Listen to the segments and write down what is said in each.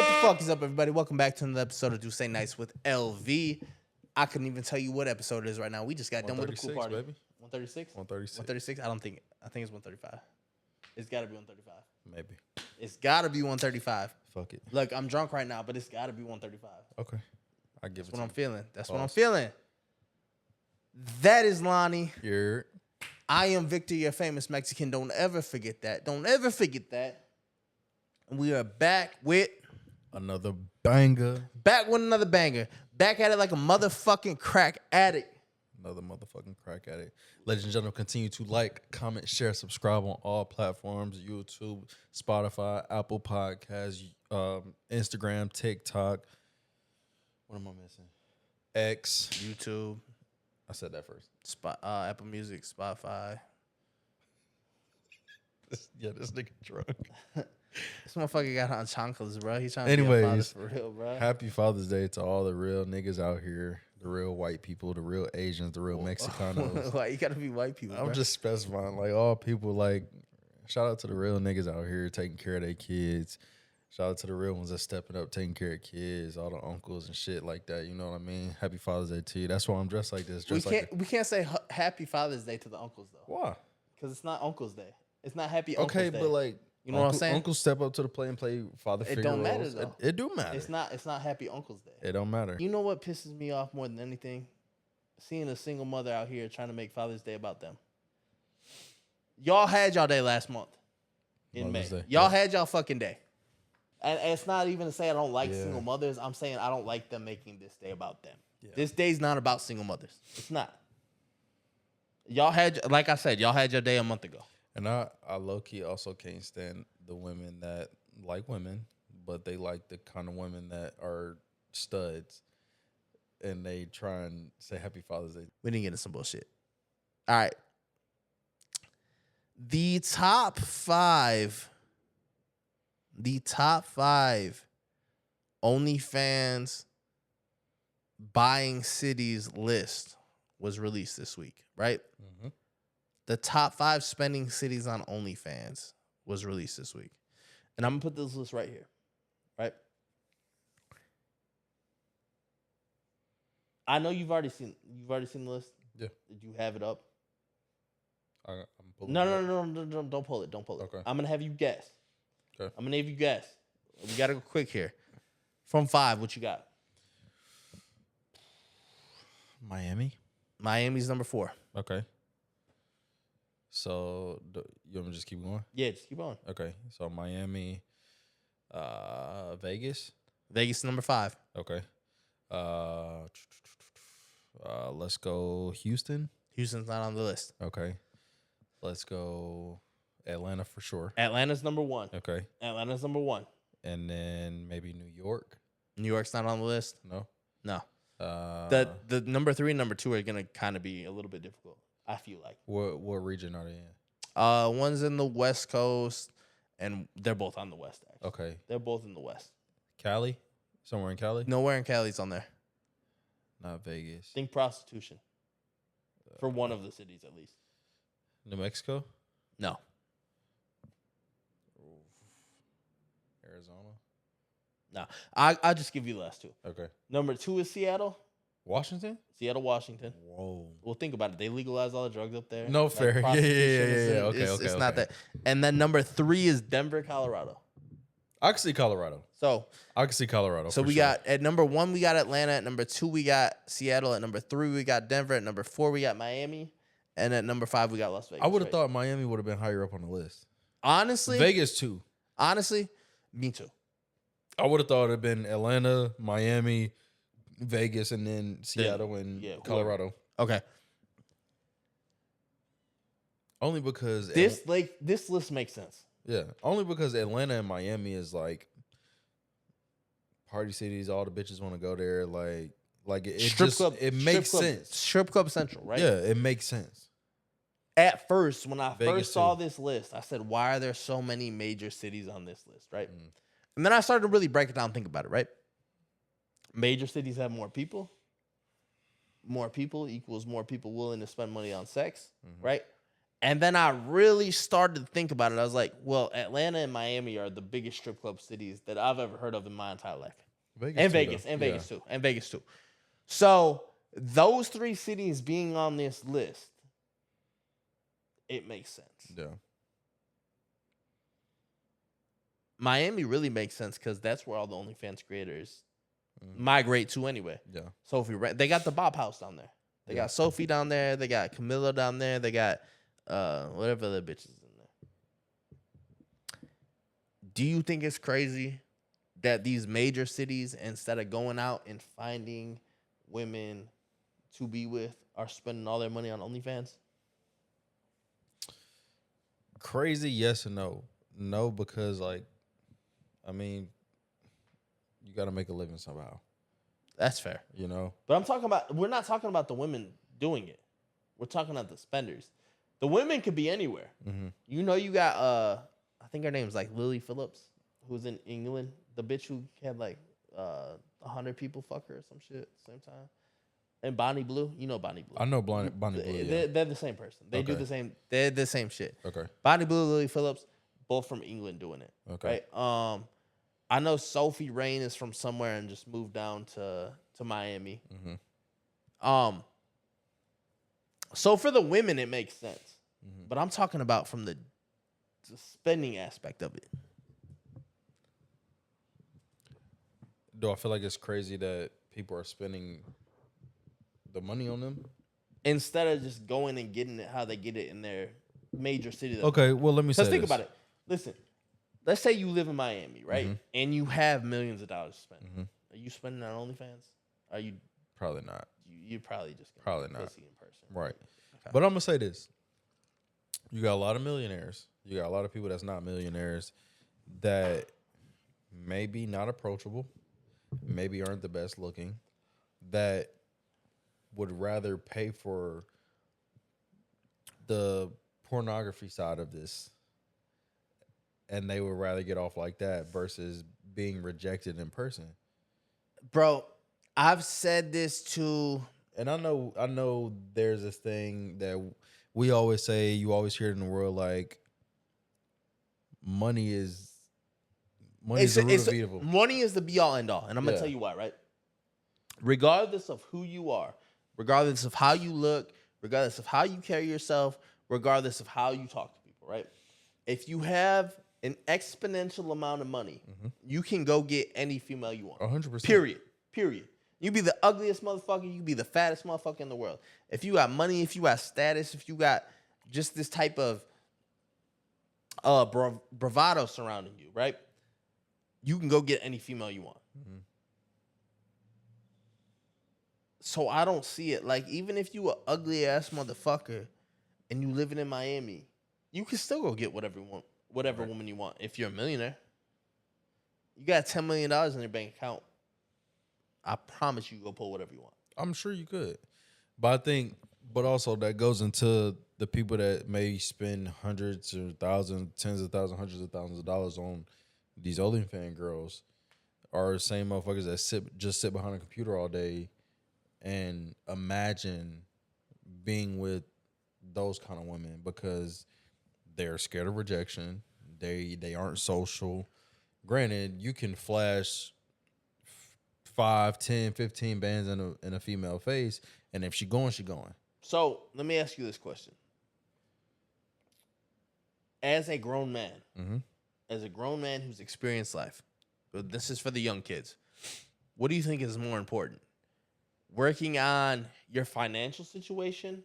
the fuck is up, everybody? Welcome back to another episode of Do Say Nights with LV. I couldn't even tell you what episode it is right now. We just got done with the cool party. Baby. 136? 136. 136? I think it's 135. It's got to be 135. Maybe. It's got to be 135. Fuck it. Look, I'm drunk right now, but it's got to be 135. Okay. I give That's it what to I'm you. feeling. That's what I'm Pause. feeling. That is Lonnie. You're I am Victor, your famous Mexican. Don't ever forget that. Don't ever forget that. We are back with another banger. another banger. Back at it like a motherfucking crack addict. Another motherfucking crack at it. Ladies and gentlemen, continue to like, comment, share, subscribe on all platforms. YouTube, Spotify, Apple Podcasts, Instagram, TikTok. What am I missing? X. YouTube, I said that first. Apple Music, Spotify. This nigga drunk. This motherfucker got on chanclas, bro. He's trying to be a father Anyways, for real, bro. Happy Father's Day to all the real niggas out here, the real white people, the real Asians, the real Mexicanos. Why you gotta be white people? I'm bro? just specifying, like, all people, like, shout out to the real niggas out here taking care of their kids. Shout out to the real ones that's stepping up, taking care of kids, all the uncles and shit like that. You know what I mean? Happy Father's Day to you. That's why I'm dressed like this. we can't say Happy Father's Day to the uncles though, Why? because it's not Uncle's Day. It's not Happy Uncle's Okay, Day. but like, You know what I'm saying? Uncles step up to the plate and play father It figure don't matter, roles. though. It do matter. It's not Happy Uncle's Day. It don't matter. You know what pisses me off more than anything? Seeing a single mother out here trying to make Father's Day about them. Y'all had y'all day last month in Mother's May. Day, Y'all yeah. had y'all fucking day. And it's not even to say I don't like Yeah. single mothers. I'm saying I don't like them making this day about them. Yeah. This day's not about single mothers. It's not. Y'all had, like I said, y'all had your day a month ago. And I low-key also can't stand the women that like women, but they like the kind of women that are studs. And they try and say Happy Father's Day. We didn't get into some bullshit. All right. The top five OnlyFans buying cities list was released this week, right? Mm-hmm. The top 5 spending cities on OnlyFans was released this week. And I'm going to put this list right here, right? I know you've already seen the list. Yeah. Did you have it up? I'm pulling No, it up. no, don't pull it. Don't pull it. Okay. I'm gonna have you guess. Okay. I'm gonna have you guess. We gotta go quick here. From 5, what you got? Miami. Miami's number 4. Okay. So, you want me to just keep going? Yeah, just keep on. Okay. So, Miami, Vegas. Vegas number 5. Okay. Let's go Houston. Houston's not on the list. Okay. Let's go Atlanta for sure. Atlanta's number 1. Okay. Atlanta's number 1. And then maybe New York. New York's not on the list. No. No. The The number 3 and number 2 are gonna kind of be a little bit difficult. I feel like. what region are they in? One's in the West Coast, and they're both on the West. Actually, Okay. they're both in the West. Cali? Somewhere in Cali? Nowhere in Cali's on there. Not Vegas. Think prostitution. For one of the cities, at least. New Mexico? No. Arizona? No. I'll just give you the last 2. Okay. Number 2 is Seattle. Washington? Seattle, Washington. Whoa. Well, think about it. They legalized all the drugs up there. No, fair. Yeah, prostitution isn't- Okay, it's okay, not okay. that. And then number 3 is Denver, Colorado. I can see Colorado. So I can see Colorado. we sure. got at number 1 we got Atlanta. At number 2 we got Seattle. At number 3 we got Denver. At number 4 we got Miami. And at number 5 we got Las Vegas. I would have right? thought Miami would have been higher up on the list. Honestly, Vegas too. honestly, me too. I would have thought it'd been Atlanta, Miami, Vegas, and then Seattle and yeah, Colorado. Okay. Only because This list makes sense. only because Atlanta and Miami is like party cities. All the bitches want to go there. Like it makes sense. Strip club central, right? Yeah, it makes sense. At first, when I Vegas first saw too. this list, I said, "Why are there so many major cities on this list?" Right? Mm. And then I started to really break it down and think about it. Right? Major cities have more people. More people equals more people willing to spend money on sex, Mhm. right? And then I really started to think about it. I was like, well, Atlanta and Miami are the biggest strip club cities that I've ever heard of in my entire life. And too, Vegas, though. and Yeah. Vegas too, and Vegas too. So those three cities being on this list, it makes sense. Yeah. Miami really makes sense because that's where all the OnlyFans creators Mhm. migrate to anyway. Yeah. Sophie, they got the Bob House down there. They Yeah. got Sophie down there. They got Camilla down there. They got whatever other bitches in there. Do you think it's crazy that these major cities, instead of going out and finding women to be with, are spending all their money on OnlyFans? Crazy, yes and no. No, because like, I mean, you got to make a living somehow. That's fair. You know. But we're not talking about the women doing it. We're talking about the spenders. The women could be anywhere. Mm-hmm. You know, you got I think her name's like Lily Phillips, who's in England. The bitch who had like 100 people fuck her or some shit at the same time. And Bonnie Blue, you know Bonnie Blue. I know Bonnie Blue. Yeah. They're the same person. They do Okay. the same. They're the same shit. Okay. Bonnie Blue, Lily Phillips, both from England doing it. Okay. Right. I know Sophie Rain is from somewhere and just moved down to Miami. Mm-hmm. So for the women, it makes sense. Mm-hmm. But I'm talking about from the spending aspect of it. Do I feel like it's crazy that people are spending the money on them? Instead of just going and getting it how they get it in their major city. Okay, well, let me say Let's think this. about it. Listen, let's say you live in Miami, right? Mhm. And you have millions of dollars to spend. Mhm. Are you spending on OnlyFans? Are you? Probably not. You're probably just gonna Probably get not. pussy in person. Right. Okay. But I'm going to say this. You got a lot of millionaires. You got a lot of people that's not millionaires that maybe not approachable, maybe aren't the best looking, that would rather pay for the pornography side of this, and they would rather get off like that versus being rejected in person. Bro, I've said this to. And I know there's this thing that we always say, you always hear it in the world, like money is the root of evil. Money is the be all end all. And I'm going to Yeah. tell you why, right? Regardless of who you are, regardless of how you look, regardless of how you carry yourself, regardless of how you talk to people, right? If you have an exponential amount of money, you can go get any female you want. 100%. Period. You be the ugliest motherfucker. You be the fattest motherfucker in the world. If you got money, if you got status, if you got just this type of bravado surrounding you, right? You can go get any female you want. Mhm. So I don't see it. Like, even if you a ugly ass motherfucker and you living in Miami, you can still go get whatever Right. woman you want. If you're a millionaire, you got $10 million in your bank account. I promise you, go pull whatever you want. I'm sure you could. But I think, but also that goes into the people that may spend hundreds or thousands, tens of thousands, hundreds of thousands of dollars on these OnlyFans girls, are the same motherfuckers that sit behind a computer all day and imagine being with those kind of women because they're scared of rejection. They aren't social. Granted, you can flash 5, 10, 15 bands in a female face, and if she going, she going. So let me ask you this question. As a grown man, Mm-hmm. as a grown man who's experienced life, but this is for the young kids, what do you think is more important? Working on your financial situation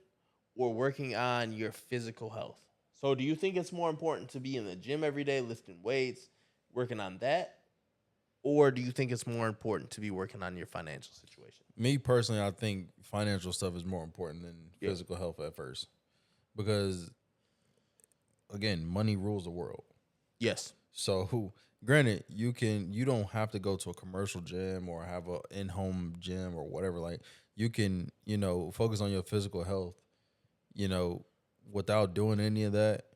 or working on your physical health? So do you think it's more important to be in the gym every day, lifting weights, working on that? Or do you think it's more important to be working on your financial situation? Me personally, I think financial stuff is more important than Yeah. physical health at first, because again, money rules the world. Yes. So, granted, you don't have to go to a commercial gym or have a in-home gym or whatever. Like, you can, focus on your physical health, without doing any of that.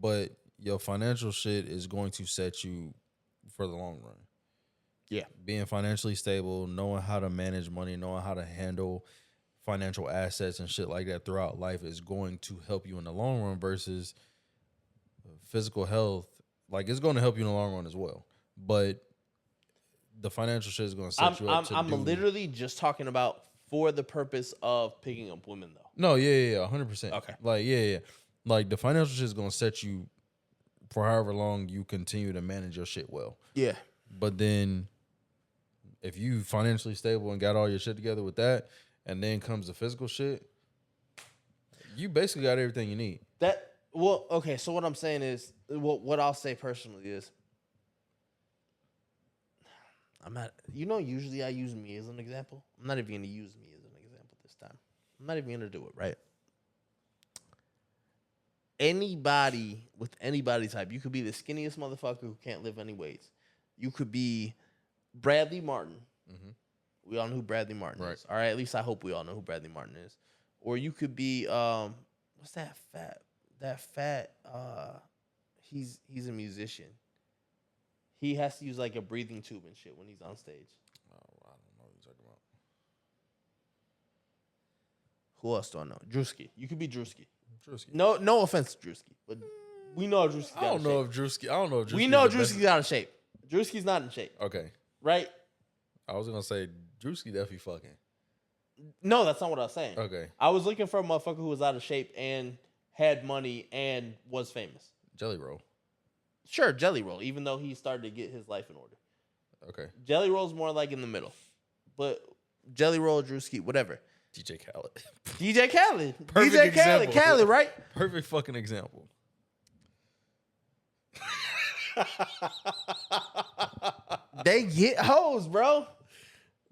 But your financial shit is going to set you for the long run. Yeah. Being financially stable, knowing how to manage money, knowing how to handle financial assets and shit like that throughout life is going to help you in the long run versus physical health. Like, it's going to help you in the long run as well, but the financial shit is going to set you up to I'm do. literally just talking about for the purpose of picking up women, though. No, yeah, 100%. Okay. Like, yeah. Like, the financial shit is going to set you for however long you continue to manage your shit well. Yeah. But then if you financially stable and got all your shit together with that, and then comes the physical shit, you basically got everything you need. Okay, so what I'm saying is, what I'll say personally is, usually I use me as an example. I'm not even going to use me as an example this time. I'm not even going to do it, right? Anybody with anybody type, you could be the skinniest motherfucker who can't lift any weights. You could be Bradley Martin. Mm-hmm. We all know who Bradley Martin Right. is. All right, at least I hope we all know who Bradley Martin is. Or you could be what's that fat? He's a musician. He has to use like a breathing tube and shit when he's on stage. Oh, I don't know what you're talking about. Who else do I know? Drewski. You could be Drewski. Drewski. No offense to Drewski, but we know Drewski's out I of don't know shape. if Drewski. I don't know if Drewski. We know Drewski's out of shape. Drewski's not in shape, Okay. right? I was gonna say Drewski definitely fucking. No, that's not what I was saying. Okay. I was looking for a motherfucker who was out of shape and had money and was famous. Jelly Roll. Sure, Jelly Roll, even though he started to get his life in order. Okay. Jelly Roll's more like in the middle. But Jelly Roll, Drewski, whatever. DJ Khaled. DJ Khaled. Perfect DJ Khaled. example. Khaled, right? Perfect fucking example. They get hoes, bro.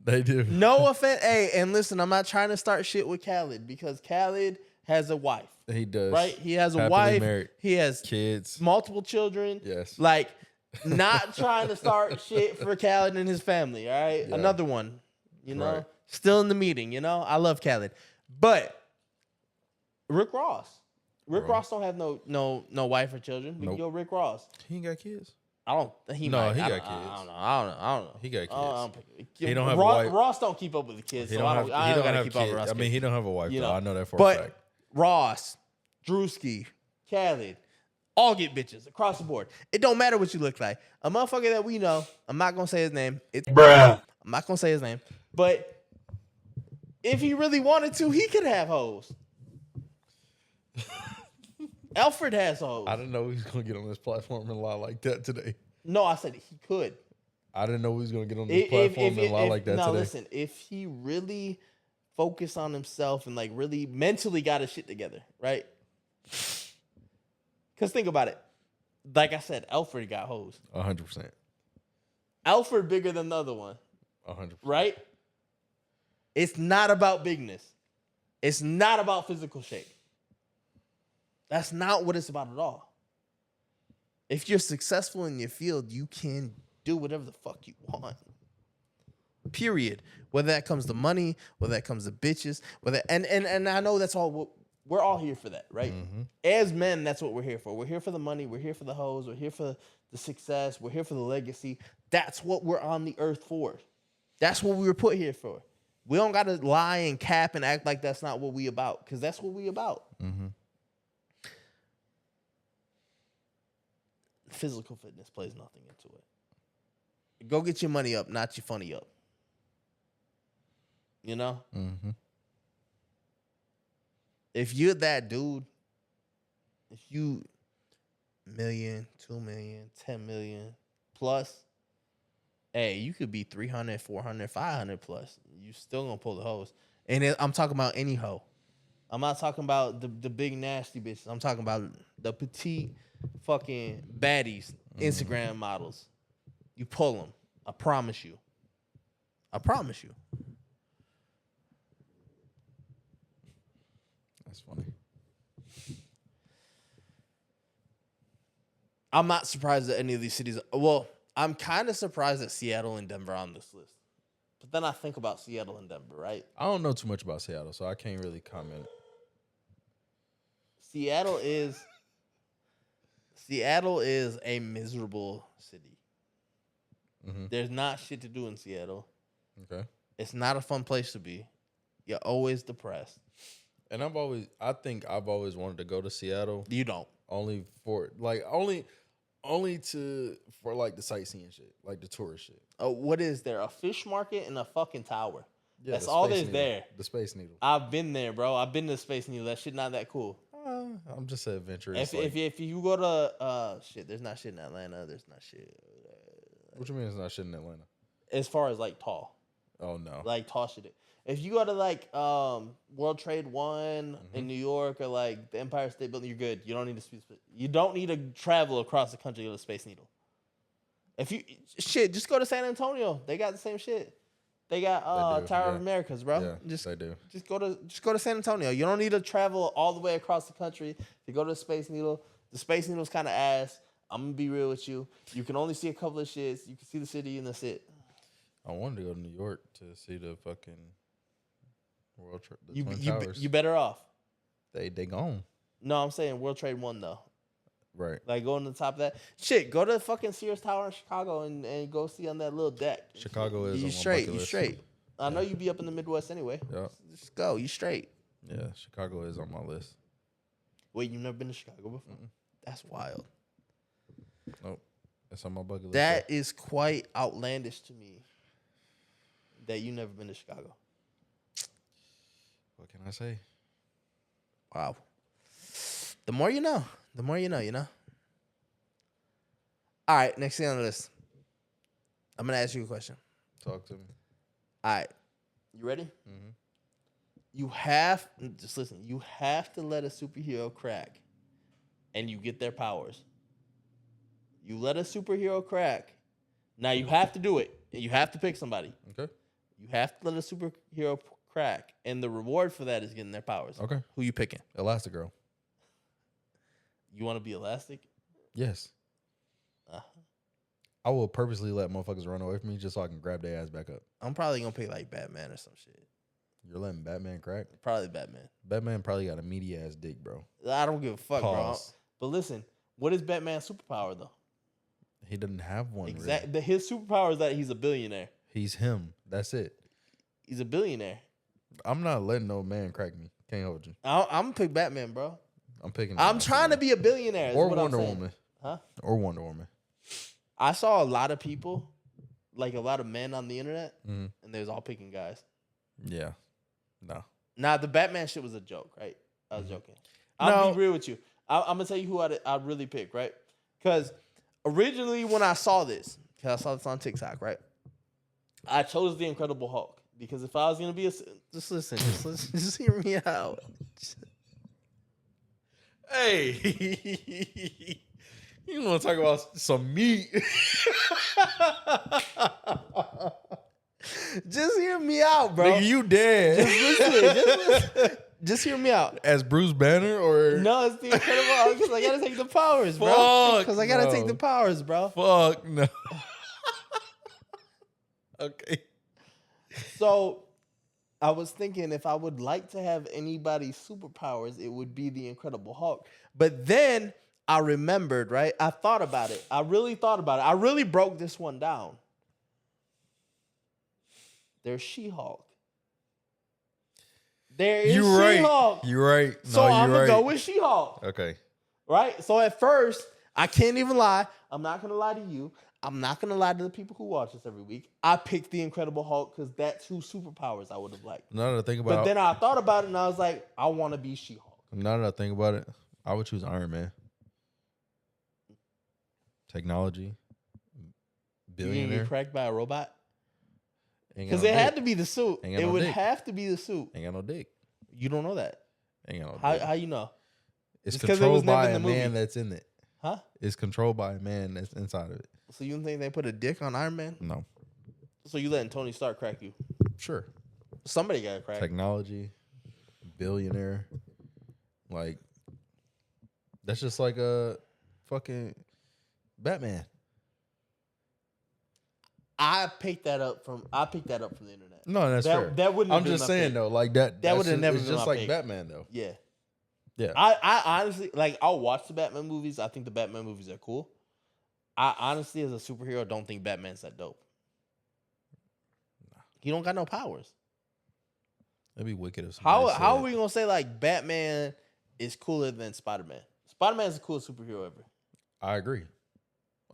They do. No offense. Hey, and listen, I'm not trying to start shit with Khaled because Khaled has a wife. He does. Right? He has a Happily wife. married. He has Kids. multiple children. Yes. Like, not trying to start shit for Khaled and his family, all right? Yeah. Another one, you know? Right. Still in the meeting, you know? I love Khaled. But Rick Ross. Rick Bro. Ross don't have no wife or children. Nope. Yo, Rick Ross. He ain't got kids. I don't. He No, might. he I got don't- kids. I don't know. He got kids. He don't have a Ross, wife. Ross don't keep up with the kids, He so don't I have. don't gotta have keep up with kids. Ross. I mean, he don't have a wife. You though. know. I know that for a But fact. Ross, Drewski, Khaled, all get bitches across the board. It don't matter what you look like. A motherfucker that we know, I'm not gonna say his name. It's Bruh. I'm not gonna say his name, but if he really wanted to, he could have hoes. Alfred has hoes. I didn't know he was gonna get on this platform and lie like that today. No, I said he could. I didn't know he was gonna get on this platform and lie like that now today. listen, if he really focused on himself and like really mentally got his shit together, right? Because think about it. Like I said, Alfred got hoes. 100%. Alfred bigger than the other one, 100%. right? It's not about bigness. It's not about physical shape. That's not what it's about at all. If you're successful in your field, you can do whatever the fuck you want. Period. Whether that comes to money, whether that comes to bitches, whether and I know that's all we're all here for that, right? Mm-hmm. As men, that's what we're here for. We're here for the money, we're here for the hoes, we're here for the success, we're here for the legacy. That's what we're on the earth for. That's what we were put here for. We don't gotta lie and cap and act like that's not what we about, because that's what we about. Mm-hmm. Physical fitness plays nothing into it. Go get your money up, not your funny up. You know? Mm-hmm. If you're that dude, if you million, 2 million, 10 million plus, hey, you could be 300, 400, 500 plus. You still gonna pull the hose. And I'm talking about any hoe. I'm not talking about the big nasty bitches. I'm talking about the petite fucking baddies, Instagram models. You pull them. I promise you. I promise you. That's funny. I'm not surprised that any of these cities. Well, I'm kind of surprised that Seattle and Denver are on this list. But then I think about Seattle and Denver, right? I don't know too much about Seattle, so I can't really comment. Seattle is a miserable city. Mm-hmm. There's not shit to do in Seattle. Okay. It's not a fun place to be. You're always depressed. And I think I've always wanted to go to Seattle You don't. only for like the sightseeing shit, like the tourist shit. What is there? A fish market and a fucking tower. Yeah, That's the all Space there's Needle. there. The Space Needle. I've been there, bro. I've been to Space Needle. That shit not that cool. I'm just an adventurous. If you go to shit, there's not shit in Atlanta. There's not shit. What you mean it's not shit in Atlanta? As far as like tall, Oh no. like tall shit. If you go to like World Trade One in New York or like the Empire State Building, you're good. You don't need to you don't need to travel across the country to go to Space Needle. If you just go to San Antonio. They got the same shit. They got do, Tower of yeah. Americas, bro. Yeah, just they do. Just go to San Antonio. You don't need to travel all the way across the country to go to the Space Needle. The Space Needle's kind of ass. I'm gonna be real with you. You can only see a couple of shits. You can see the city and that's it. I wanted to go to New York to see the fucking World Trade. The Twin Towers. You better off. They gone. No, I'm saying World Trade One though. Right. Like going to the top of that shit. Go to fucking Sears Tower in Chicago and go see on that little deck. Chicago is you on my straight. bucket You list. straight. I know you be up in the Midwest anyway. Yeah. Just go. You straight. Yeah, Chicago is on my list. Wait, you've never been to Chicago before? That's wild. Nope. It's on my bucket list. That is quite outlandish to me. That you never been to Chicago. What can I say? Wow. The more you know. The more you know, you know? All right, next thing on the list. I'm going to ask you a question. Talk to me. All right. You ready? Mm-hmm. You have, just listen, you have to let a superhero crack and you get their powers. You let a superhero crack. Now you have to do it. You have to pick somebody. Okay. You have to let a superhero crack. And the reward for that is getting their powers. Okay. Who you picking? Elastigirl. You want to be Elastic? Yes. I will purposely let motherfuckers run away from me just so I can grab their ass back up. I'm probably going to pick like Batman or some shit. You're letting Batman crack? Probably Batman. Batman probably got a meaty ass dick, bro. I don't give a fuck, Pause. bro. But listen, what is Batman's superpower, though? He doesn't have one. Exactly. Really. His superpower is that he's a billionaire. He's him. That's it. He's a billionaire. I'm not letting no man crack me. Can't hold you. I'm going to pick Batman, bro. I'm picking. I'm trying to be a billionaire. Or what Wonder I'm saying. Woman. Huh? Or Wonder Woman. I saw a lot of people, like a lot of men on the internet, Mm-hmm. and they was all picking guys. Yeah. No. Now, the Batman shit was a joke, right? I was joking. I'll No. be real with you. I'm going to tell you who I'd really pick, right? Because originally when I saw this, because I saw this on TikTok, right? I chose the Incredible Hulk. Because if I was going to be just listen, just hear me out. Hey. You want to talk about some meat? Just hear me out, bro. Nigga, you dead. Just hear me out. As Bruce Banner or No, it's the Incredible Hulk because I gotta take the powers, bro. Fuck Because I gotta no. take the powers, bro. fuck no. Okay. So I was thinking if I would like to have anybody's superpowers, it would be the Incredible Hulk. But then I remembered, right? I thought about it. I really thought about it. I really broke this one down. There's She-Hulk. There is You right. She-Hulk. You right. So No, I'm you going to right. go with She-Hulk. Okay. Right? So at first, I can't even lie. I'm not going to lie to you. I'm not going to lie to the people who watch us every week. I picked the Incredible Hulk because that's who superpowers I would have liked. Now that I think But about then I thought about it and I was like, I want to be She-Hulk. now that I think about it, I would choose Iron Man. Technology. You gonna Billionaire. get cracked by a robot? Ain't got Because no it dick. had to be the suit. Ain't got It no would dick. have to be the suit. Ain't got no dick. You don't know that. Ain't got no How dick. you know? It's just 'cause it was controlled never by in a the movie. man that's in it. Huh? It's controlled by a man that's inside of it. So you don't think they put a dick on Iron Man? No. So you letting Tony Stark crack you? Sure. Somebody got cracked. Technology. Billionaire. Like, that's just like a fucking Batman. I picked that up from the internet. No, that's fair. That wouldn't. I'm have been just my saying pick. though, like that. That that's would've just- never It's been just my like pick. Batman though. Yeah. Yeah. I honestly like. I'll watch the Batman movies. I think the Batman movies are cool. I honestly, as a superhero, don't think Batman's that dope. He don't got no powers. It'd be wicked if How somebody how are said- we gonna say like Batman is cooler than Spider-Man? Spider-Man is the coolest superhero ever. I agree.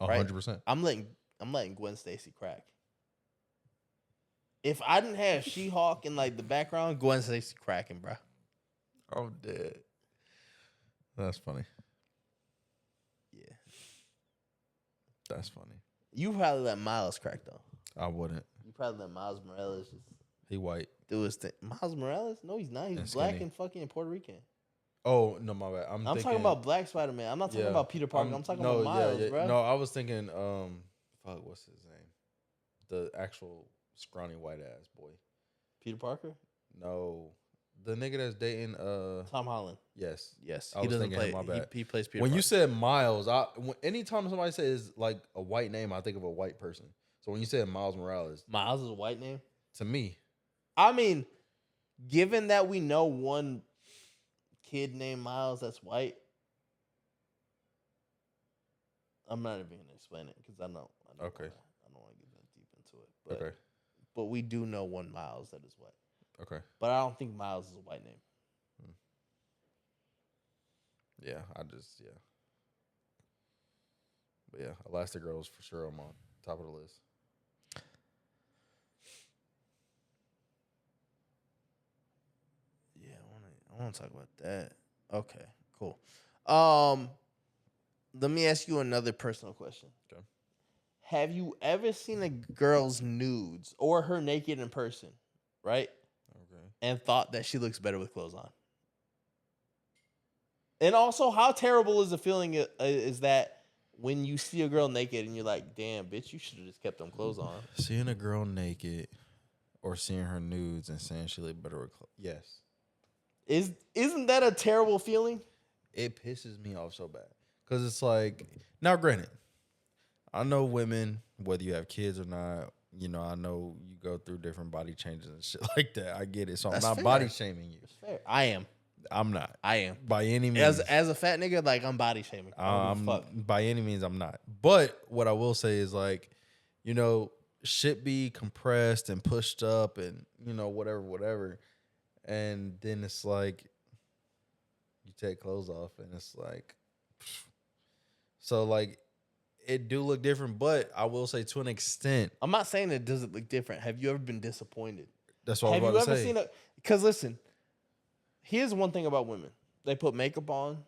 Right? 100%. I'm letting Gwen Stacy crack. If I didn't have She-Hulk in like the background, Gwen Stacy cracking, bro. I'm dead. That's funny. Yeah. That's funny. You probably let Miles crack though. I wouldn't. You probably let Miles Morales just He white. do his thing. Miles Morales? No, he's not. He's And black skinny. and fucking Puerto Rican. Oh, no, my bad. I'm talking thinking, about Black Spider-Man. I'm not talking about Peter Parker. I'm talking about Miles, bro. No, I was thinking, fuck, what's his name? The actual scrawny white ass boy. Peter Parker? No, the nigga that's dating. Tom Holland. Yes. Yes. I He was doesn't thinking him, play. my bad. He plays Peter When Parker. you said Miles, anytime somebody says like a white name, I think of a white person. So when you said Miles Morales, Miles is a white name. to me, I mean, given that we know one kid named Miles that's white, I'm not even gonna explain it because I know. Okay. I don't want to get that deep into it. But, okay, But we do know one Miles that is white. okay, But I don't think Miles is a white name. yeah, but yeah, Elastigirl is for sure on my top of the list. Yeah, I want to talk about that. Okay, cool. Let me ask you another personal question. Okay. Have you ever seen a girl's nudes or her naked in person, right? Okay. And thought that she looks better with clothes on? And also, how terrible is the feeling is that when you see a girl naked and you're like, damn, bitch, you should have just kept them clothes on? Seeing a girl naked or seeing her nudes and saying she look better with clothes. Yes. Isn't that a terrible feeling? It pisses me off so bad. Because it's like, now granted, I know women, whether you have kids or not, you know, I know you go through different body changes and shit like that. I get it. So That's I'm not fair. body shaming you. It's fair. I am. I'm not. I am. By any means. As a fat nigga, like I'm body shaming. I don't give a fuck. By any means, I'm not. But what I will say is like, you know, shit be compressed and pushed up and, you know, whatever. And then it's like, you take clothes off and it's like, so like, it do look different, but I will say to an extent. I'm not saying it doesn't look different. Have you ever been disappointed? That's what Have I you was ever about to say. seen a? Because listen, here's one thing about women: they put makeup on,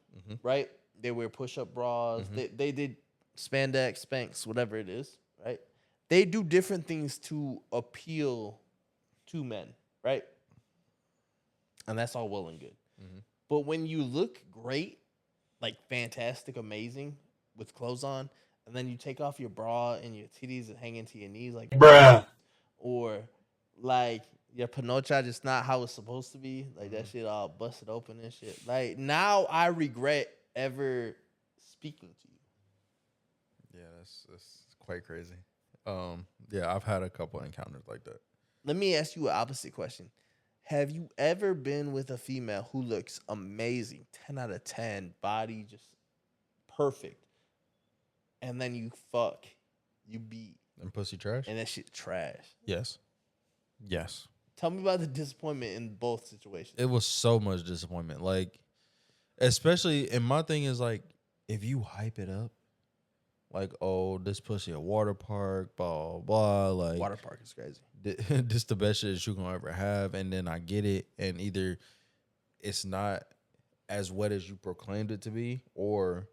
right? They wear push-up bras. They did spandex, Spanx, whatever it is, right? They do different things to appeal to men, right? And that's all well and good. But when you look great, like fantastic, amazing, with clothes on, and then you take off your bra and your titties are hanging to your knees, like bruh, or like your panocha just not how it's supposed to be, like that shit all busted open and shit. Like now, I regret ever speaking to you. Yeah, that's quite crazy. Yeah, I've had a couple encounters like that. Let me ask you an opposite question. Have you ever been with a female who looks amazing, 10 out of 10, body just perfect, and then you beat, And pussy trash? and that shit trash? Yes. Yes. Tell me about the disappointment in both situations. It was so much disappointment. Like, especially, and my thing is like, if you hype it up, like, oh, this pussy a water park, blah, blah, like. Water park is crazy. This the best shit that you're gonna ever have, and then I get it, and either it's not as wet as you proclaimed it to be, or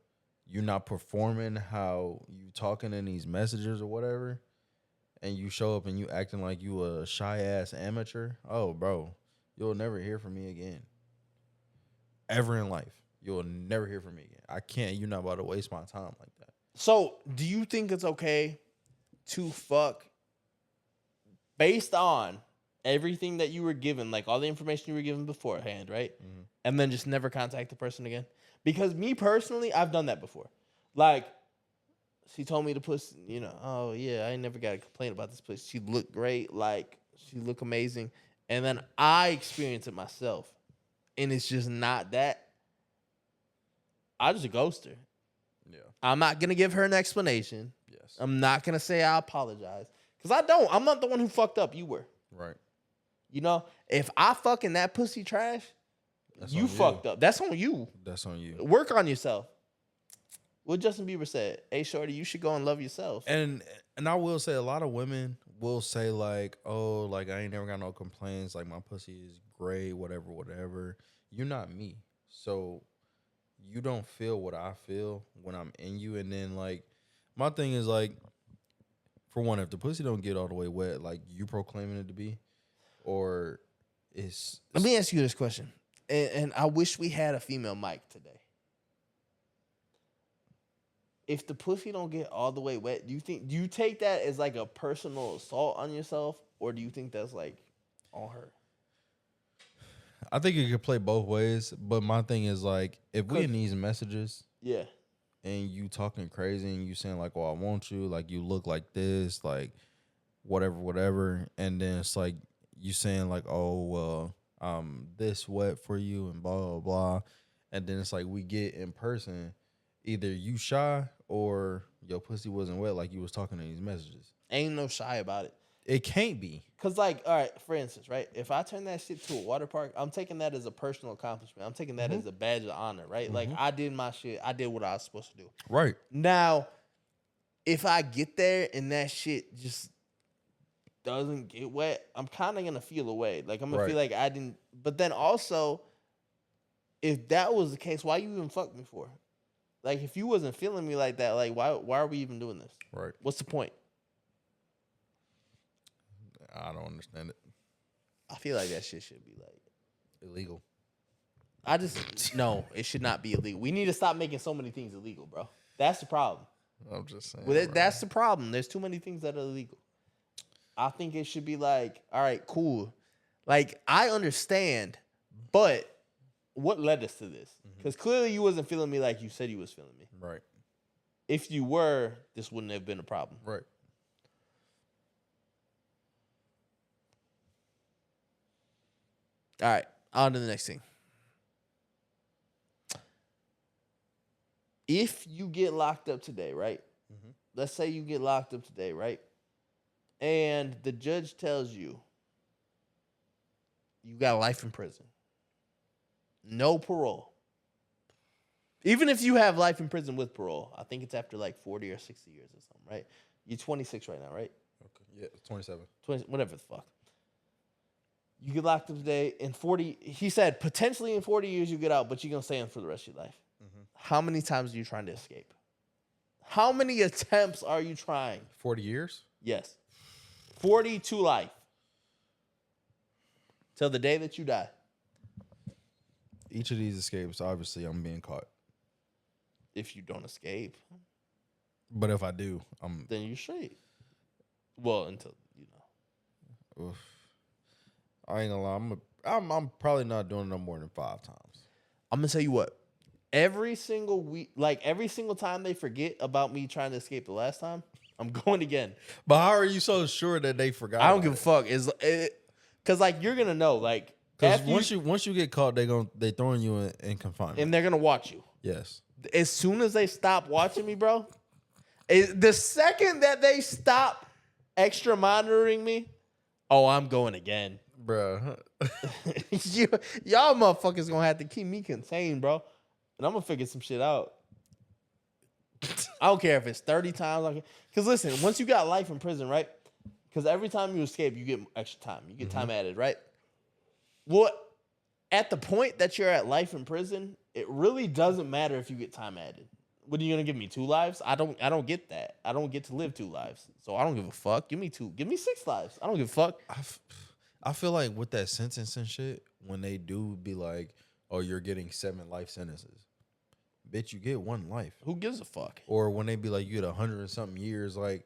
you're not performing how you talking in these messages or whatever, and you show up and you acting like you a shy ass amateur. Oh, bro, you'll never hear from me again. Ever in life, you'll never hear from me again. I can't. You're not about to waste my time like that. So, do you think it's okay to fuck based on everything that you were given, like all the information you were given beforehand, right? And then just never contact the person again? Because me personally, I've done that before. Like, she told me to put, you know, oh yeah, I never got a complaint about this place. She looked great, like she looked amazing. And then I experienced it myself. And it's just not that. I just ghost her. Yeah. I'm not going to give her an explanation. Yes. I'm not going to say I apologize. Because I don't. I'm not the one who fucked up. You were. Right. You know, if I fucking that pussy trash, That's you on fucked up. That's on you. That's on you. Work on yourself. What Justin Bieber said, hey, shorty, you should go and love yourself. And I will say a lot of women will say like, oh, like I ain't never got no complaints. Like my pussy is great, whatever. You're not me. So you don't feel what I feel when I'm in you. And then like my thing is like, for one, if the pussy don't get all the way wet, like you proclaiming it to be, or it's Let me ask you this question. And I wish we had a female mic today. If the pussy don't get all the way wet, do you take that as like a personal assault on yourself, or do you think that's like on her? I think it could play both ways, but my thing is like if we in these messages Yeah. and you talking crazy and you saying like, "Oh, I want you," like you look like this, like whatever, and then it's like you saying like, "Oh, well, this wet for you," and blah blah blah, and then it's like we get in person, either you shy or your pussy wasn't wet like you was talking in these messages. Ain't no shy about it. It can't be. Cause like, all right, for instance, right? If I turn that shit to a water park, I'm taking that as a personal accomplishment. I'm taking that as a badge of honor, right? Like I did my shit. I did what I was supposed to do. Right. Now, if I get there and that shit just doesn't get wet, I'm kind of gonna feel away. Like I'm gonna feel like I didn't. But then also, if that was the case, why you even fuck me for? Like if you wasn't feeling me like that, like why are we even doing this? Right. What's the point? I don't understand it. I feel like that shit should be like Illegal. No, it should not be illegal. We need to stop making so many things illegal, bro. That's the problem. I'm just saying. Well, that's the problem. There's too many things that are illegal. I think it should be like, all right, cool. Like, I understand, but what led us to this? Because clearly you wasn't feeling me like you said you was feeling me. Right. If you were, this wouldn't have been a problem. Right. All right, on to the next thing. If you get locked up today, right? Let's say you get locked up today, right? And the judge tells you you got life in prison. No parole. Even if you have life in prison with parole, I think it's after like 40 or 60 years or something, right? You're 26 right now, right? Okay. Yeah, 27. 20, whatever the fuck. You get locked up today in 40. He said potentially in 40 years you get out, but you're going to stay in for the rest of your life. How many times are you trying to escape? How many attempts are you trying? 40 years? Yes. 40 to life. Till the day that you die. Each of these escapes, obviously, I'm being caught. If you don't escape, But if I do, then you're straight. Well, until, you know. Oof. I ain't gonna lie. I'm probably not doing it no more than 5 times. I'm going to tell you what. Every single week, like every single time they forget about me trying to escape the last time, I'm going again. But how are you so sure that they forgot? I don't give a fuck. Because like you're gonna know, like because once you get caught, they throwing you in confinement, and they're gonna watch you. Yes. As soon as they stop watching me, bro, the second that they stop extra monitoring me, oh, I'm going again, Bruh. Y'all motherfuckers gonna have to keep me contained, bro. And I'm gonna figure some shit out. I don't care if it's 30 times. Because listen, once you got life in prison, right? Because every time you escape, you get extra time. You get time added, right? Well, at the point that you're at life in prison, it really doesn't matter if you get time added. What are you gonna give me 2 lives? I don't get that. I don't get to live 2 lives. So I don't give a fuck. Give me 6 lives. I don't give a fuck. I feel like with that sentence and shit, when they do be like, oh, you're getting 7 life sentences. Bitch, you get 1 life. Who gives a fuck? Or when they be like, you get 100 and something years, like,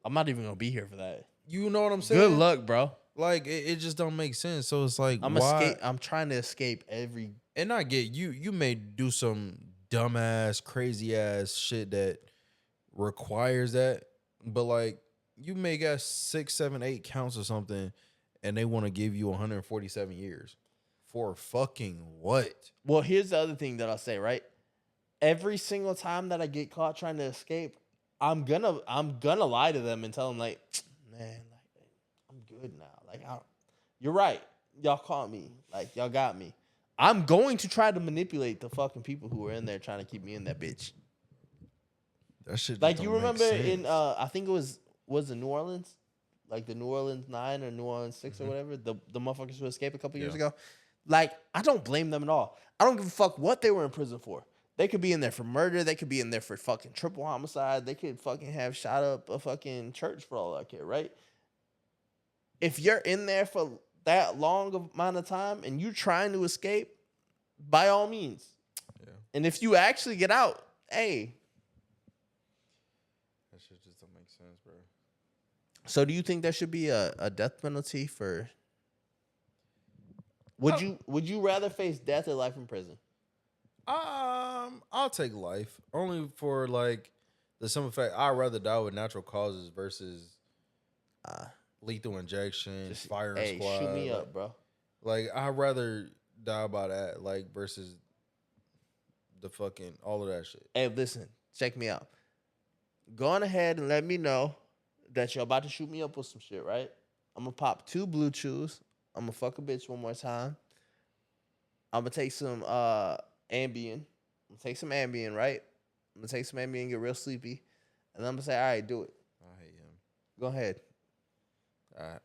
I'm not even gonna be here for that. you know what I'm saying? Good luck, bro. Like, it just don't make sense. So it's like, I'm trying to escape every. And I get you may do some dumbass, crazy ass shit that requires that, but like, you may got 6, 7, 8 counts or something, and they want to give you 147 years. For fucking what? Well, here's the other thing that I'll say, right? Every single time that I get caught trying to escape, I'm gonna lie to them and tell them like, man, like I'm good now. Like you're right. Y'all caught me. Like, y'all got me. I'm going to try to manipulate the fucking people who are in there trying to keep me in that bitch. That shit just Like, don't you make remember in, sense. I think it was it New Orleans? Like the New Orleans 9 or New Orleans 6 or whatever, the motherfuckers who escaped a couple years ago. Like, I don't blame them at all. I don't give a fuck what they were in prison for. They could be in there for murder. They could be in there for fucking triple homicide. They could fucking have shot up a fucking church for all I care, right? If you're in there for that long amount of time and you're trying to escape, by all means. Yeah. And if you actually get out, hey. That shit just don't make sense, bro. So do you think there should be a death penalty for... Would you rather face death or life in prison? I'll take life only for like the simple fact I'd rather die with natural causes versus lethal injection, firing squad. Shoot me up, bro. Like I'd rather die by that, like versus the fucking all of that shit. Hey, listen, check me out. Go on ahead and let me know that you're about to shoot me up with some shit, right? I'm gonna pop 2 blue chews. I'm gonna fuck a bitch one more time. I'm gonna take some Ambien. I'm gonna take some Ambien, right? I'm gonna take some Ambien, get real sleepy, and I'm gonna say, all right, do it. I hate him. Go ahead.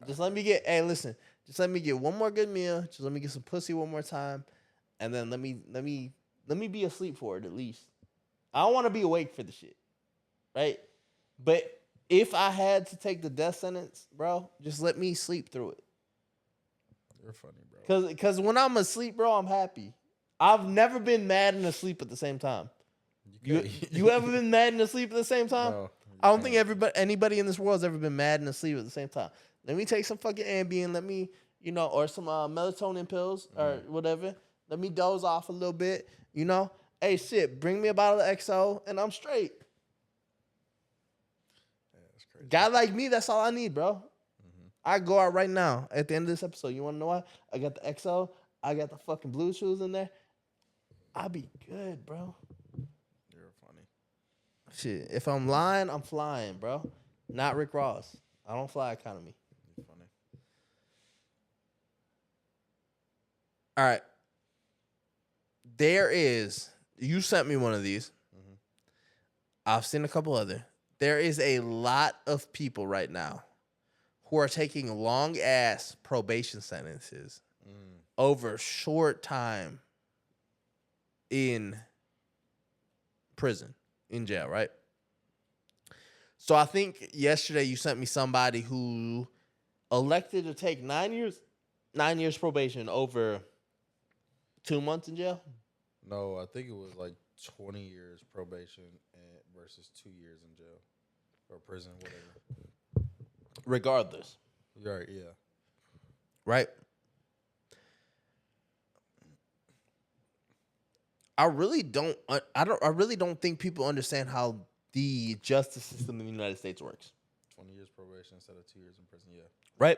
Just let me get. Hey, listen. Just let me get one more good meal. Just let me get some pussy one more time, and then let me be asleep for it at least. I don't want to be awake for the shit, right? But if I had to take the death sentence, bro, just let me sleep through it. You're funny, bro. Cause when I'm asleep, bro, I'm happy. I've never been mad and asleep at the same time. You ever been mad and asleep at the same time? No, I don't think anybody in this world has ever been mad and asleep at the same time. Let me take some fucking Ambien. Let me, or some melatonin pills or whatever. Let me doze off a little bit. Hey, shit, bring me a bottle of XO and I'm straight. Yeah, that's crazy. Guy like me, that's all I need, bro. I go out right now at the end of this episode. You want to know why? I got the XO. I got the fucking blue shoes in there. I'll be good, bro. You're funny. Shit, if I'm lying, I'm flying, bro. Not Rick Ross. I don't fly economy. You're funny. All right. You sent me one of these. I've seen a couple other. There is a lot of people right now who are taking long ass probation sentences over short time in prison, in jail, right? So I think yesterday you sent me somebody who elected to take 9 years probation over 2 months in jail. No, I think it was like 20 years probation versus 2 years in jail or prison, whatever. Regardless. Right, yeah. Right? I really don't think people understand how the justice system in the United States works. 20 years probation instead of 2 years in prison, yeah. Right?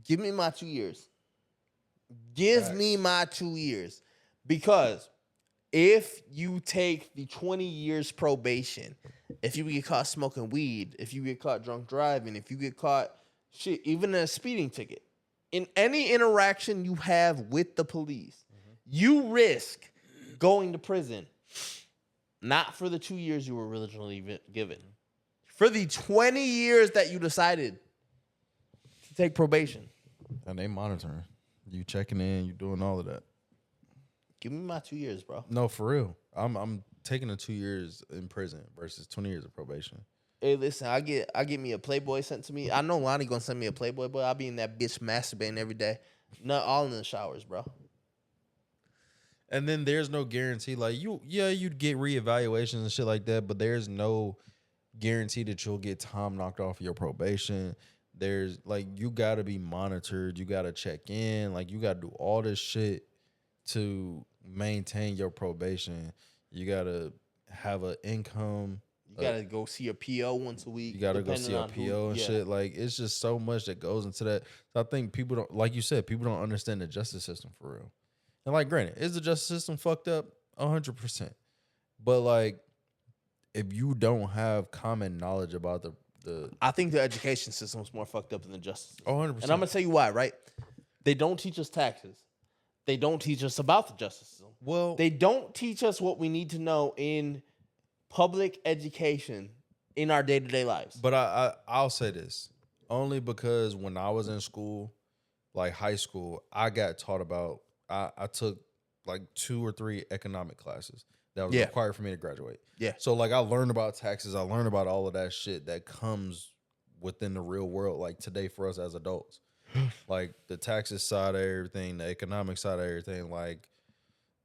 Give me my 2 years. Give Facts. me my 2 years. Because if you take the 20 years probation, if you get caught smoking weed, if you get caught drunk driving, if you get caught even in a speeding ticket, in any interaction you have with the police, you risk going to prison, not for the 2 years you were originally given, for the 20 years that you decided to take probation. And they monitoring. You checking in, you doing all of that. Give me my 2 years, bro. No, for real. I'm taking the 2 years in prison versus 20 years of probation. Hey, listen, I get me a Playboy sent to me. I know Lonnie gonna send me a Playboy, but I'll be in that bitch masturbating every day. Not all in the showers, bro. And then there's no guarantee. Like you'd get reevaluations and shit like that, but there's no guarantee that you'll get time knocked off your probation. There's like you gotta be monitored. You gotta check in. Like you gotta do all this shit to maintain your probation. You gotta have an income. You gotta go see a PO once a week. You gotta go see a PO and shit. Like it's just so much that goes into that. So I think people don't, like you said, people don't understand the justice system for real. And like, granted, is the justice system fucked up? 100%. But like, if you don't have common knowledge about the I think the education system is more fucked up than the justice system. 100%. And I'm gonna tell you why. Right? They don't teach us taxes. They don't teach us about the justice system. Well, They don't teach us what we need to know in public education in our day-to-day lives. but I'll say this only because when I was in school, like high school, I got taught about. I took like 2 or 3 economic classes that was Yeah. required for me to graduate. Yeah. So like I learned about taxes. I learned about all of that shit that comes within the real world, like today for us as adults. Like the taxes side of everything, the economic side of everything, like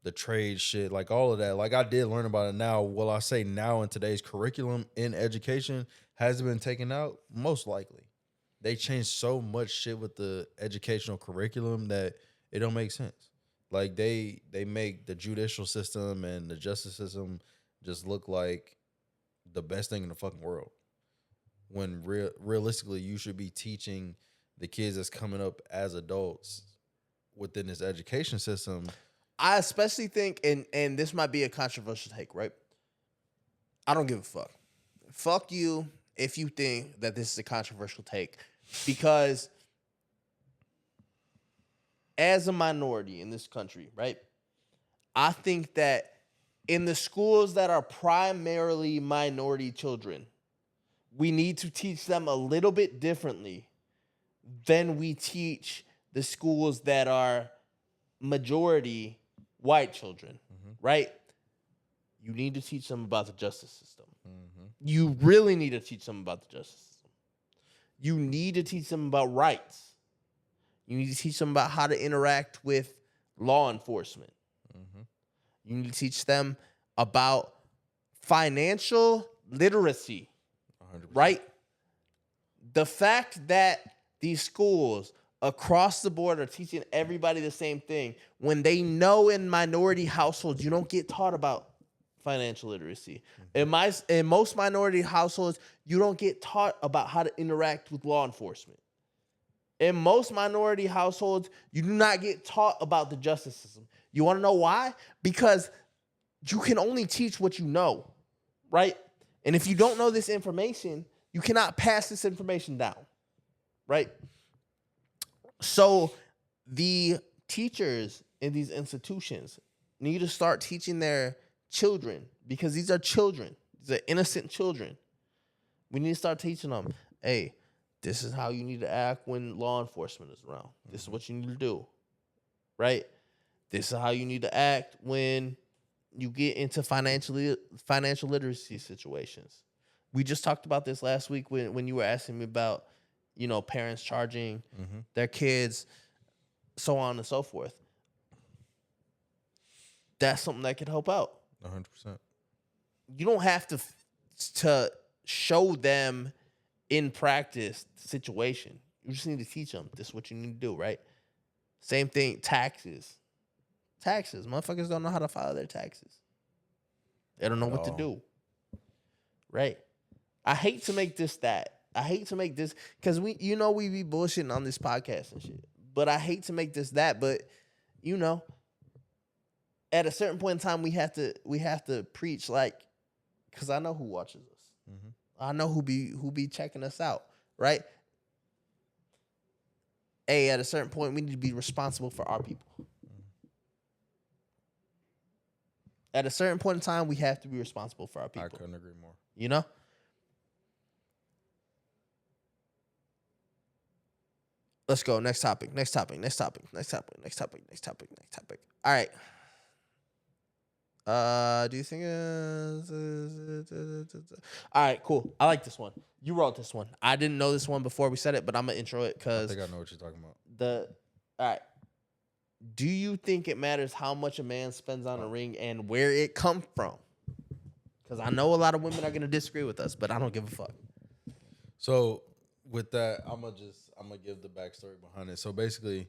the trade shit, like all of that. Like I did learn about it now. Will I say now in today's curriculum in education has it been taken out? Most likely. They changed so much shit with the educational curriculum that it don't make sense. Like they make the judicial system and the justice system just look like the best thing in the fucking world. When realistically you should be teaching the kids that's coming up as adults within this education system. I especially think, and this might be a controversial take, right? I don't give a fuck. Fuck you if you think that this is a controversial take, because as a minority in this country, right? I think that in the schools that are primarily minority children, we need to teach them a little bit differently than we teach the schools that are majority white children, right? You need to teach them about the justice system. You really need to teach them about the justice system. You need to teach them about rights. You need to teach them about how to interact with law enforcement. You need to teach them about financial literacy, 100%. right? The fact that these schools across the board are teaching everybody the same thing, when they know in minority households you don't get taught about financial literacy. In most minority households, you don't get taught about how to interact with law enforcement. In most minority households, you do not get taught about the justice system. You want to know why? Because you can only teach what you know, right? And if you don't know this information, you cannot pass this information down, right? So the teachers in these institutions need to start teaching their children, because these are children. These are innocent children. We need to start teaching them, hey, this is how you need to act when law enforcement is around. This is what you need to do, right? This is how you need to act when you get into financial literacy situations. We just talked about this last week when you were asking me about, parents charging their kids, so on and so forth. That's something that could help out. 100%. You don't have to show them in practice the situation. You just need to teach them this is what you need to do, right? Same thing, taxes. Motherfuckers don't know how to file their taxes. They don't know what to do. Right? I hate to make this that. I hate to make this, because we be bullshitting on this podcast and shit. But I hate to make this that. But at a certain point in time, we have to preach, like, because I know who watches us. I know who be checking us out, right? Hey, at a certain point, we need to be responsible for our people. At a certain point in time, we have to be responsible for our people. I couldn't agree more. Let's go. Next topic. All right. Do you think? All right, cool. I like this one. You wrote this one. I didn't know this one before we said it, but I'm gonna intro it I because think I know what you're talking about. All right. Do you think it matters how much a man spends on a ring and where it comes from? Because I know a lot of women are gonna disagree with us, but I don't give a fuck. So with that, I'm gonna give the backstory behind it. So basically,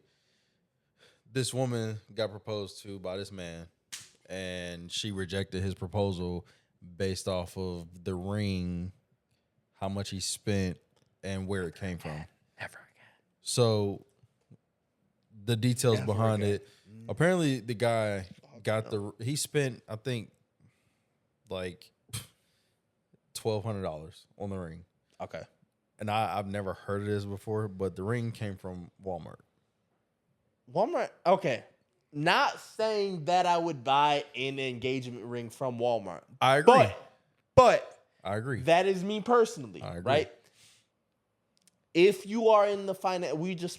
this woman got proposed to by this man, and she rejected his proposal based off of the ring, how much he spent, and where it came from. Never again. So the details behind it. Apparently, the guy he spent, I think, like $1,200 on the ring. Okay. and I've never heard of this before, but the ring came from Walmart. Walmart. Okay. Not saying that I would buy an engagement ring from Walmart. I agree. But I agree. that is me personally, I agree. right? If you are in the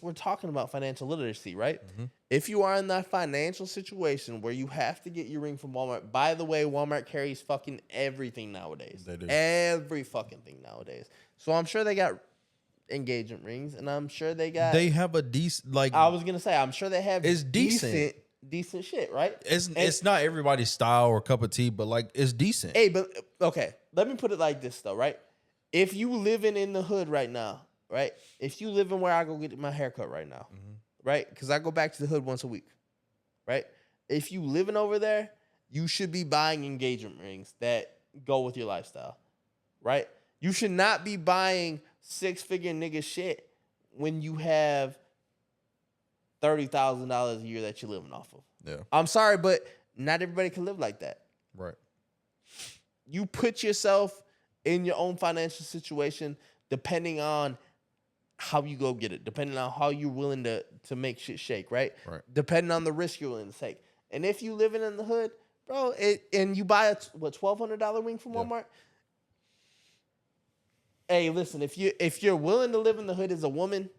we're talking about financial literacy, right? Mm-hmm. If you are in that financial situation where you have to get your ring from Walmart, by the way, Walmart carries fucking everything nowadays. They do. Every fucking thing nowadays. So I'm sure they got engagement rings, and I'm sure they got. They have a decent I was gonna say, I'm sure they have. It's decent. Decent shit, right? It's not everybody's style or cup of tea, but like it's decent. Hey, but okay, let me put it like this though, right? If you living in the hood right now, right? If you live in where I go get my haircut right now, right? Because I go back to the hood once a week, right? If you living over there, you should be buying engagement rings that go with your lifestyle, right? You should not be buying 6-figure nigga shit when you have $30,000 a year that you're living off of. Yeah. I'm sorry, but not everybody can live like that. Right. You put yourself in your own financial situation depending on how you go get it, depending on how you're willing to make shit shake, right? Right. Depending on the risk you're willing to take. And if you living in the hood, bro, and you buy a $1,200 ring from Walmart. Hey, listen, if you're willing to live in the hood as a woman,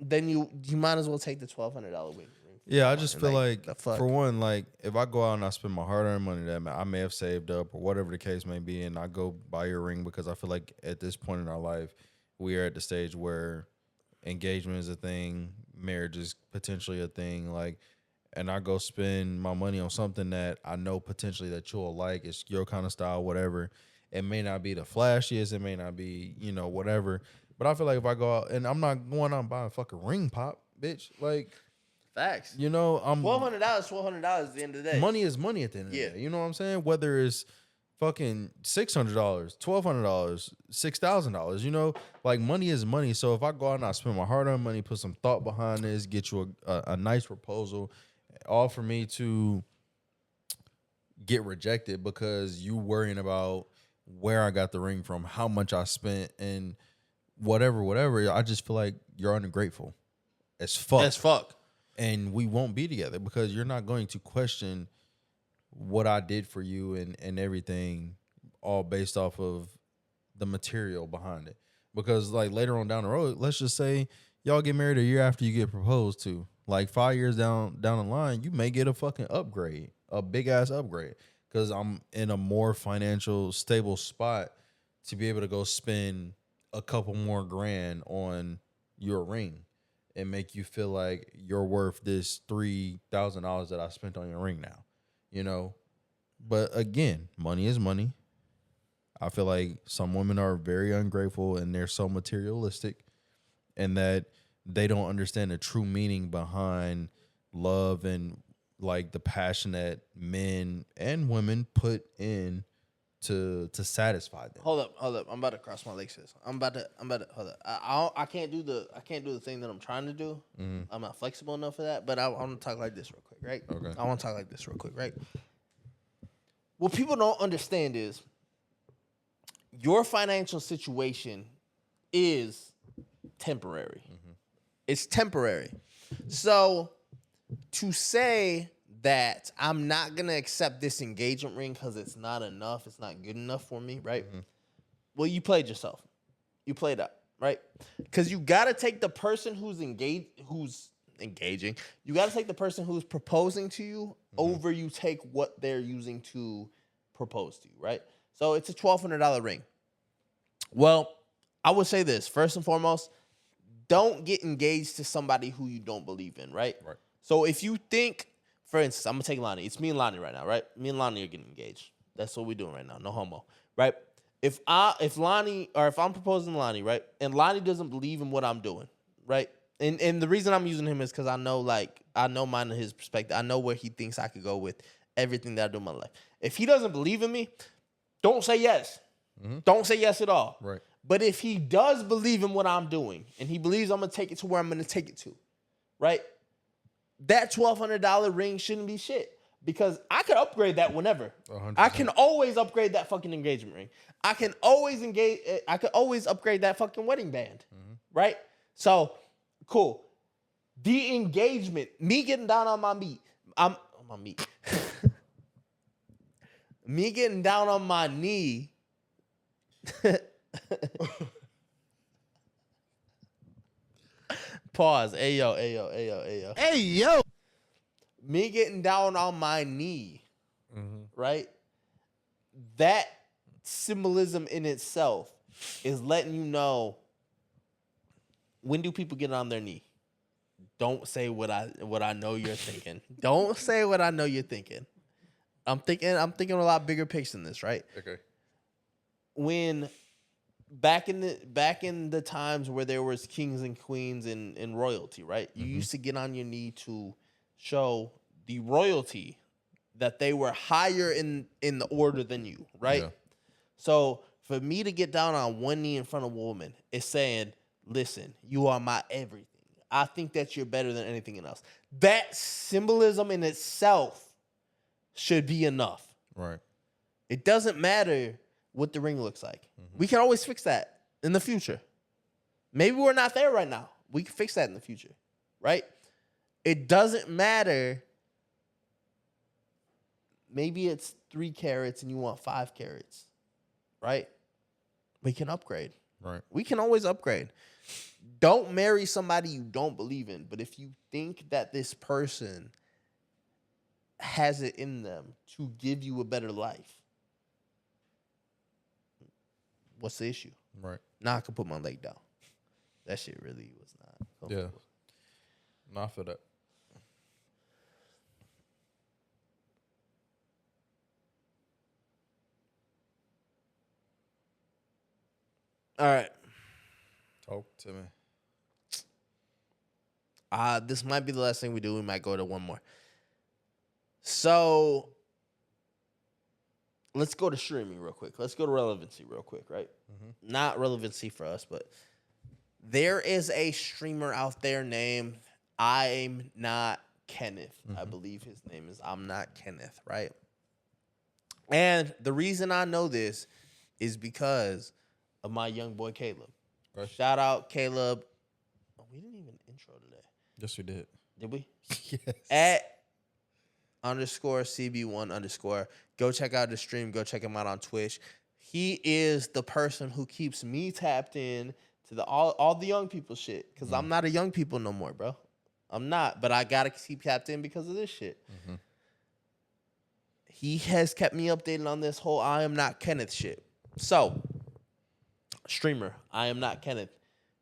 then you might as well take the $1,200 ring. Yeah, I just feel like the fuck? for one, like if I go out and I spend my hard-earned money that I may have saved up or whatever the case may be, and I go buy your ring because I feel like at this point in our life, we are at the stage where engagement is a thing, marriage is potentially a thing, like, and I go spend my money on something that I know potentially that you'll like, it's your kind of style, whatever. It may not be the flashiest, it may not be, whatever. But I feel like if I go out, and I'm not going out and buying a fucking ring pop, bitch. Like, facts. I'm $1,200, $1,200 at the end of the day. money is money at the end of the day. You know what I'm saying? Whether it's fucking $600, $1,200, $6,000, like money is money. So if I go out and I spend my hard-earned money, put some thought behind this, get you a nice proposal, all for me to get rejected because you worrying about where I got the ring from, how much I spent, and whatever. I just feel like you're ungrateful as fuck. And we won't be together because you're not going to question what I did for you and everything, all based off of the material behind it. Because like later on down the road, let's just say y'all get married a year after you get proposed to. Like 5 years down the line, you may get a fucking upgrade, a big ass upgrade. Because I'm in a more financial stable spot to be able to go spend a couple more grand on your ring and make you feel like you're worth this $3,000 that I spent on your ring now, But again, money is money. I feel like some women are very ungrateful and they're so materialistic and that they don't understand the true meaning behind love and like the passion that men and women put in to satisfy them. Hold up. I'm about to cross my legs. I'm about to hold up. I can't do the thing that I'm trying to do. I'm not flexible enough for that. But I want to talk like this real quick, right? Okay. I want to talk like this real quick, right? What people don't understand is your financial situation is temporary. It's temporary. So to say that I'm not going to accept this engagement ring because it's not enough, it's not good enough for me, right? Well, you played yourself. You played up, right? Because you got to take the person who's engaging. You got to take the person who's proposing to you over you take what they're using to propose to you, right? So it's a $1,200 ring. Well, I would say this, first and foremost, don't get engaged to somebody who you don't believe in, right? Right. So if you think, for instance, I'm going to take Lonnie. It's me and Lonnie right now, right? Me and Lonnie are getting engaged. That's what we're doing right now. No homo, right? If I'm proposing to Lonnie, right? And Lonnie doesn't believe in what I'm doing, right? And the reason I'm using him is because I know mine and his perspective. I know where he thinks I could go with everything that I do in my life. If he doesn't believe in me, don't say yes. Don't say yes at all. Right. But if he does believe in what I'm doing and he believes I'm going to take it to where I'm going to take it to, right? That $1,200 ring shouldn't be shit. because I could upgrade that whenever. 100%. I can always upgrade that fucking engagement ring. I can always upgrade that fucking wedding band. Right? So, cool. The engagement, me getting down on my meat. I'm on my meat. Me getting down on my knee. Pause. Ayo. Hey, yo. Me getting down on my knee, right? That symbolism in itself is letting you know, when do people get on their knee? Don't say what I know you're thinking. Don't say what I know you're thinking. I'm thinking a lot bigger picture than this, right? Okay. When back in the times where there was kings and queens and royalty, right? You used to get on your knee to show the royalty that they were higher in the order than you, right? Yeah. So for me to get down on one knee in front of a woman is saying, listen, you are my everything. I think that you're better than anything else. That symbolism in itself should be enough. Right. It doesn't matter what the ring looks like. We can always fix that in the future. Maybe we're not there right now. We can fix that in the future, right? It doesn't matter. Maybe it's 3 carats and you want 5 carats, right? We can upgrade. Right. We can always upgrade. Don't marry somebody you don't believe in. But if you think that this person has it in them to give you a better life, what's the issue? Right. Now I can put my leg down. That shit really was not comfortable. Yeah. Not for that. All right. Talk to me. This might be the last thing we do. We might go to one more. So let's go to streaming real quick. Let's go to relevancy real quick, right? Not relevancy for us, but there is a streamer out there named I'm Not Kenneth. I believe his name is I'm Not Kenneth, right? And the reason I know this is because of my young boy Caleb. Right. Shout out Caleb. Oh, we didn't even intro today. Yes, we did. Did we? Yes. @_CB1_. Go check out the stream. Go check him out on Twitch. He is the person who keeps me tapped in to the all the young people shit. Because I'm not a young people no more, bro. I'm not. But I got to keep tapped in because of this shit. He has kept me updated on this whole I Am Not Kenneth shit. So, streamer, I Am Not Kenneth.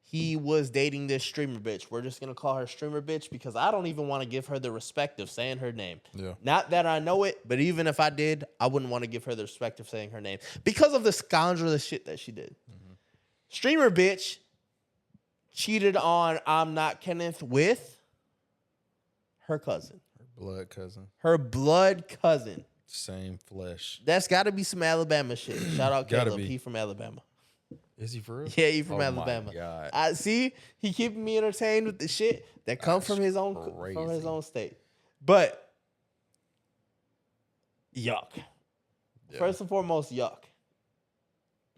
He was dating this streamer bitch. We're just going to call her streamer bitch because I don't even want to give her the respect of saying her name. Yeah. Not that I know it, but even if I did, I wouldn't want to give her the respect of saying her name because of the scoundrelous shit that she did. Streamer bitch cheated on I'm Not Kenneth with her cousin. Her blood cousin. Her blood cousin. Same flesh. That's got to be some Alabama shit. Shout out Gotta Caleb. be. He from Alabama. Is he for real? Yeah, he from Oh Alabama. My God. I see. He keeping me entertained with the shit that come from his own crazy. state. But yuck. Yeah. First and foremost, yuck.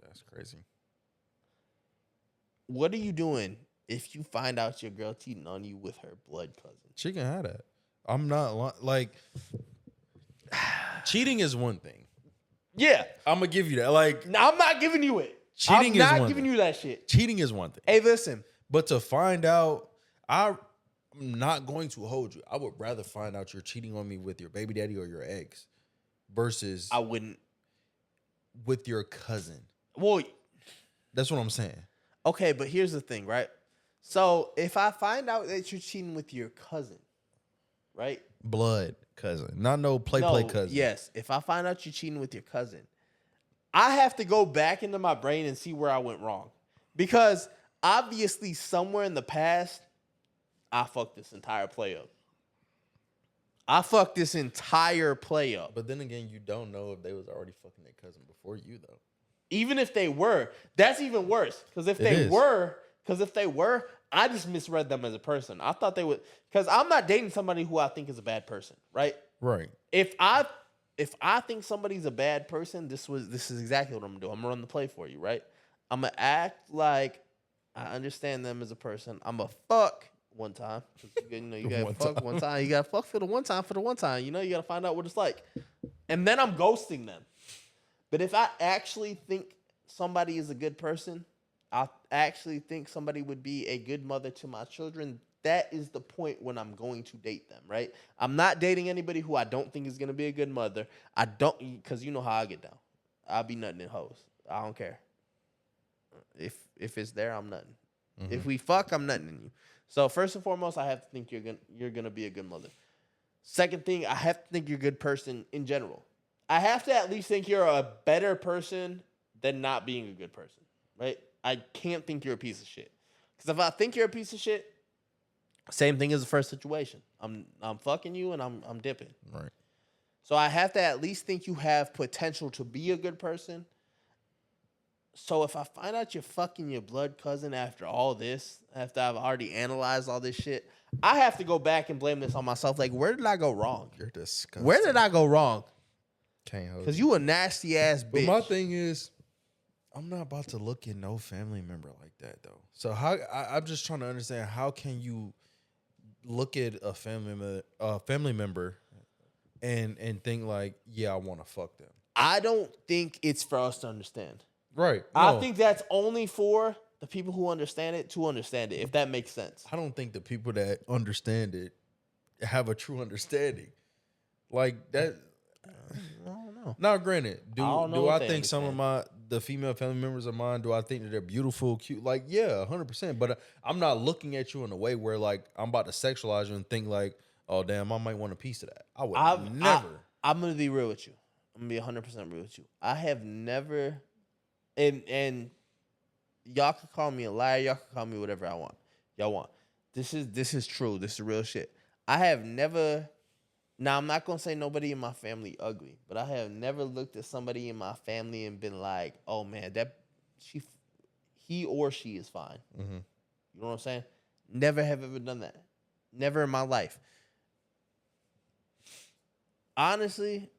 That's crazy. What are you doing if you find out your girl cheating on you with her blood cousin? She can have that. I'm not like cheating is one thing. Yeah. I'm gonna give you that. Like Now, I'm not giving you it. Cheating I'm is not one giving thing. you that shit. cheating is one thing. Hey, listen. But to find out, I'm not going to hold you. I would rather find out you're cheating on me with your baby daddy or your ex versus I wouldn't. with your cousin. Well, That's what I'm saying. okay, but here's the thing, right? So if I find out that you're cheating with your cousin, right? Blood cousin. Not no play cousin. Yes. If I find out you're cheating with your cousin, I have to go back into my brain and see where I went wrong. Because obviously somewhere in the past, I fucked this entire play up. But then again, you don't know if they was already fucking their cousin before you though. Even if they were, that's even worse. Because if they were, I just misread them as a person. I thought they would, because I'm not dating somebody who I think is a bad person, right? Right. If I think somebody's a bad person, this is exactly what I'm gonna do. I'm gonna run the play for you, right? I'm gonna act like I understand them as a person. I'm gonna fuck one time. You gotta One fuck time. one time. You gotta fuck for the one time for the one time. You gotta find out what it's like. And then I'm ghosting them. But if I actually think somebody is a good person, I actually think somebody would be a good mother to my children, that is the point when I'm going to date them, right? I'm not dating anybody who I don't think is going to be a good mother. I don't, because you know how I get down. I'll be nutting in hoes. I don't care. If it's there, I'm nutting. Mm-hmm. If we fuck, I'm nutting in you. So first and foremost, I have to think you're gonna be a good mother. Second thing, I have to think you're a good person in general. I have to at least think you're a better person than not being a good person, right? I can't think you're a piece of shit. Because if I think you're a piece of shit, same thing as the first situation. I'm fucking you and I'm dipping. Right. So I have to at least think you have potential to be a good person. So if I find out you're fucking your blood cousin after all this, after I've already analyzed all this shit, I have to go back and blame this on myself. Like, where did I go wrong? You're disgusting. Where did I go wrong? Can't hold Because you a nasty ass bitch. But my thing is, I'm not about to look at no family member like that though. So I'm just trying to understand, how can you look at a family member and think like, yeah, I want to fuck them. I don't think it's for us to understand. Right. I No. think that's only for the people who understand it to understand it, if that makes sense. I don't think the people that understand it have a true understanding. Like that. I don't know. Now, granted, I don't know do if I they think some of understand. the female family members of mine, do I think that they're beautiful, cute? Like, yeah, 100%. But I'm not looking at you in a way where like I'm about to sexualize you and think like, oh damn, I might want a piece of that. I would never. I'm gonna be real with you. I'm gonna be 100% real with you. I have never, and y'all can call me a liar. Y'all can call me whatever y'all want. This is true. This is real shit. I have never. Now I'm not gonna say nobody in my family ugly, but I have never looked at somebody in my family and been like, "Oh man, he or she is fine." Mm-hmm. You know what I'm saying? Never have ever done that. Never in my life. Honestly,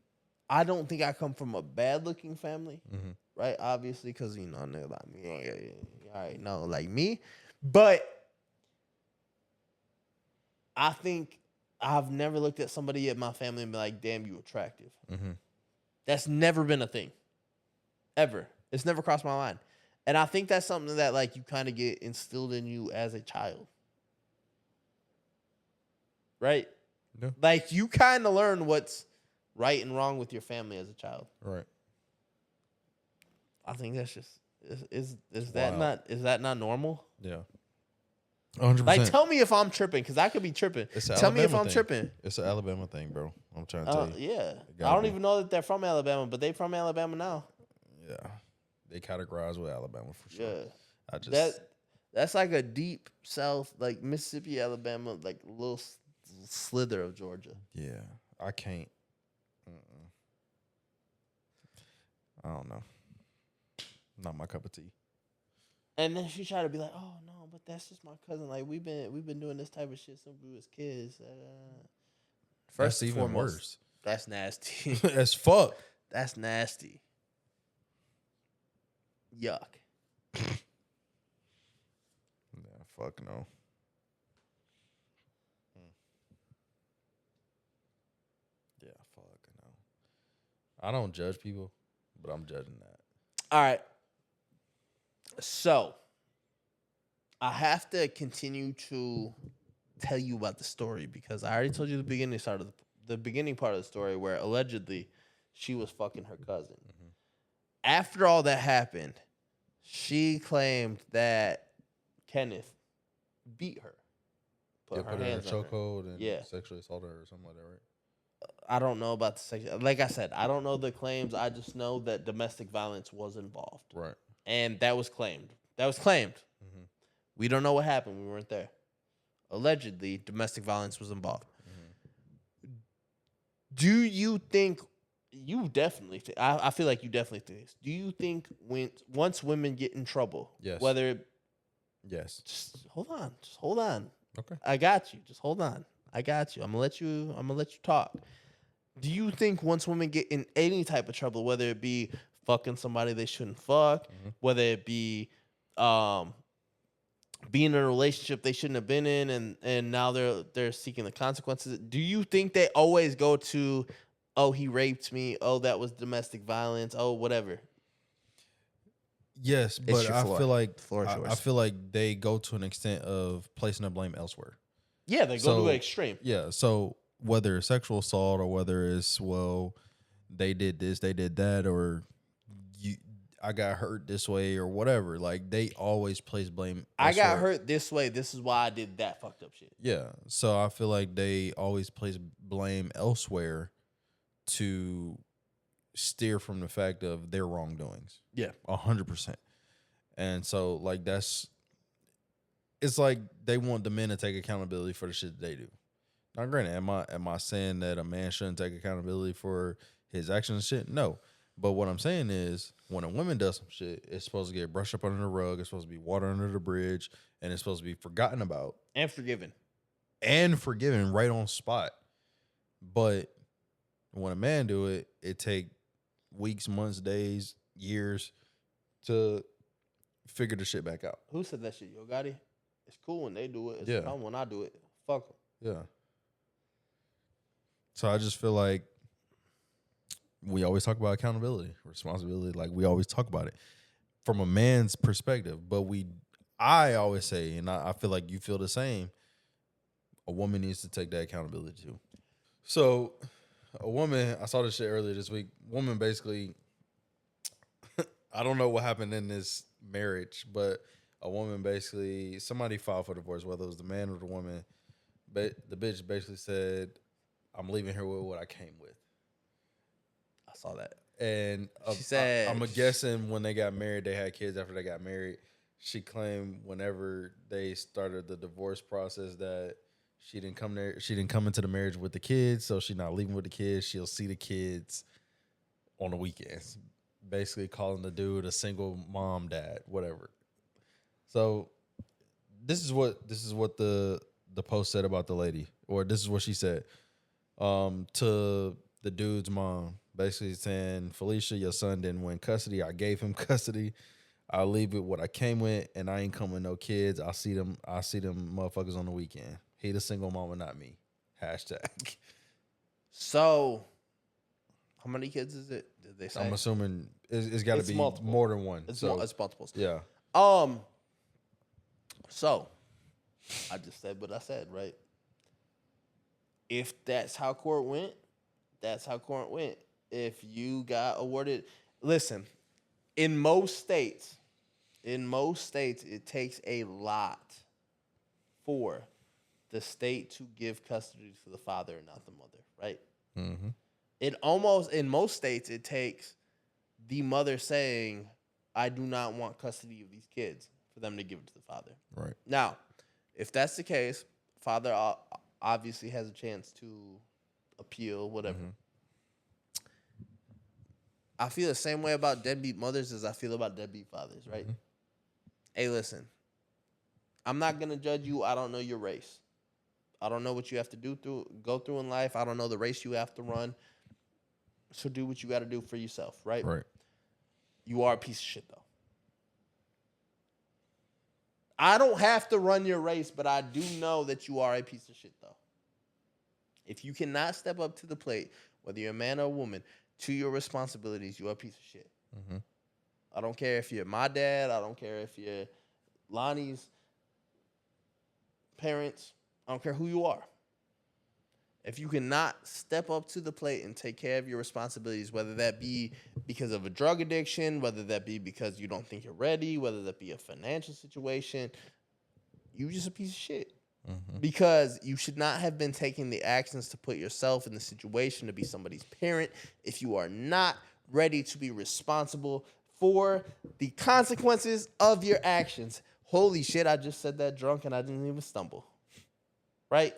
I don't think I come from a bad looking family, Mm-hmm. right? Obviously, because you know, nigga like me, all right, no, like me, but I think I've never looked at somebody in my family and be like, "Damn, you attractive." Mm-hmm. That's never been a thing, ever. It's never crossed my mind, and I think that's something that like you kind of get instilled in you as a child, right? Yeah. Like you kind of learn what's right and wrong with your family as a child. Right. I think that's just is that Wow. not not normal? Yeah. 100%. Like, tell me if I'm tripping, because I could be tripping. It's an Tell me if Alabama I'm thing. tripping. It's an Alabama thing, bro. I'm trying to tell you. Yeah, gotta I don't be. even know that they're from Alabama, but they from Alabama now. Yeah. They categorize with Alabama for sure. Yeah, I just that's like a deep South, like Mississippi, Alabama, like a little slither of Georgia. yeah. I can't. I don't know. Not my cup of tea. And then she tried to be like, "Oh no, but that's just my cousin. Like we've been doing this type of shit since we was kids." That's and even foremost, worse. That's nasty. As fuck. That's nasty. Yuck. Yeah, fuck no. Yeah, fuck no. I don't judge people, but I'm judging that. All right. So, I have to continue to tell you about the story because I already told you the beginning part of the story where allegedly she was fucking her cousin. Mm-hmm. After all that happened, she claimed that Kenneth beat her, put her in a hands on her. chokehold and Yeah. sexually assaulted her or something like that, right? I don't know about the sexual. Like I said, I don't know the claims. I just know that domestic violence was involved. Right. And that was claimed. Mm-hmm. We don't know what happened. We weren't there. Allegedly, domestic violence was involved. Mm-hmm. Do you think you definitely? I feel like you definitely think this. Do you think once women get in trouble, Yes. whether Yes. just hold on. Okay. I got you. Just hold on. I got you. I'm gonna let you talk. Do you think once women get in any type of trouble, whether it be fucking somebody they shouldn't fuck, whether it be being in a relationship they shouldn't have been in, and now they're seeking the consequences, do you think they always go to, oh, he raped me, oh, that was domestic violence, oh, whatever? Yes, but your I floor. feel like The floor is I yours. feel like they go to an extent of placing the blame elsewhere. Yeah, they go to an extreme. Yeah, so whether it's sexual assault or whether it's, well, they did this, they did that, or you, I got hurt this way or whatever. Like, they always place blame I got elsewhere. hurt this way. This is why I did that fucked up shit. Yeah, so I feel like they always place blame elsewhere to steer from the fact of their wrongdoings. Yeah. 100%. And so, like, it's like they want the men to take accountability for the shit that they do. Now, granted, am I saying that a man shouldn't take accountability for his actions and shit? No. But what I'm saying is, when a woman does some shit, it's supposed to get brushed up under the rug. It's supposed to be water under the bridge, and it's supposed to be forgotten about And forgiven. and forgiven right on spot. But when a man do it, it take weeks, months, days, years to figure the shit back out. Who said that shit? Yo Gotti? It's cool when they do it. It's Yeah. a problem when I do it. Fuck them. Yeah. So I just feel like we always talk about accountability, responsibility. Like, we always talk about it from a man's perspective. But I always say, and I feel like you feel the same, a woman needs to take that accountability too. So a woman, I saw this shit earlier this week. Woman basically, I don't know what happened in this marriage, but a woman basically, somebody filed for divorce, whether it was the man or the woman. But the bitch basically said, I'm leaving here with what I came with. I saw that. And She said, I'm guessing when they got married, they had kids after they got married. She claimed whenever they started the divorce process that she didn't come there. She didn't come into the marriage with the kids, so she's not leaving with the kids. She'll see the kids on the weekends. Basically calling the dude a single mom, dad, whatever. So this is what the post said about the lady, or this is what she said to the dude's mom, basically saying, Felicia, your son didn't win custody. I gave him custody. I'll leave with what I came with, and I ain't coming with no kids. I see them motherfuckers on the weekend. He the single mama, not me. Hashtag. so how many kids is it? Did they say? I'm assuming it's got to be multiple. more than one. It's So multiples. yeah. So I just said what I said, right? If that's how court went, that's how court went. If you got awarded, listen, in most states, it takes a lot for the state to give custody to the father and not the mother, right? Mm-hmm. In most states, it takes the mother saying, I do not want custody of these kids, for them to give it to the father. Right. Now, if that's the case, father obviously has a chance to appeal, whatever. Mm-hmm. I feel the same way about deadbeat mothers as I feel about deadbeat fathers, right? Mm-hmm. Hey, listen, I'm not going to judge you. I don't know your race. I don't know what you have to go through in life. I don't know the race you have to run. So do what you got to do for yourself, right? Right. You are a piece of shit, though. I don't have to run your race, but I do know that you are a piece of shit, though. If you cannot step up to the plate, whether you're a man or a woman, to your responsibilities, you are a piece of shit. Mm-hmm. I don't care if you're my dad. I don't care if you're Lonnie's parents. I don't care who you are. If you cannot step up to the plate and take care of your responsibilities, whether that be because of a drug addiction, whether that be because you don't think you're ready, whether that be a financial situation, you just a piece of shit. Mm-hmm. Because you should not have been taking the actions to put yourself in the situation to be somebody's parent if you are not ready to be responsible for the consequences of your actions. Holy shit, I just said that drunk and I didn't even stumble. Right?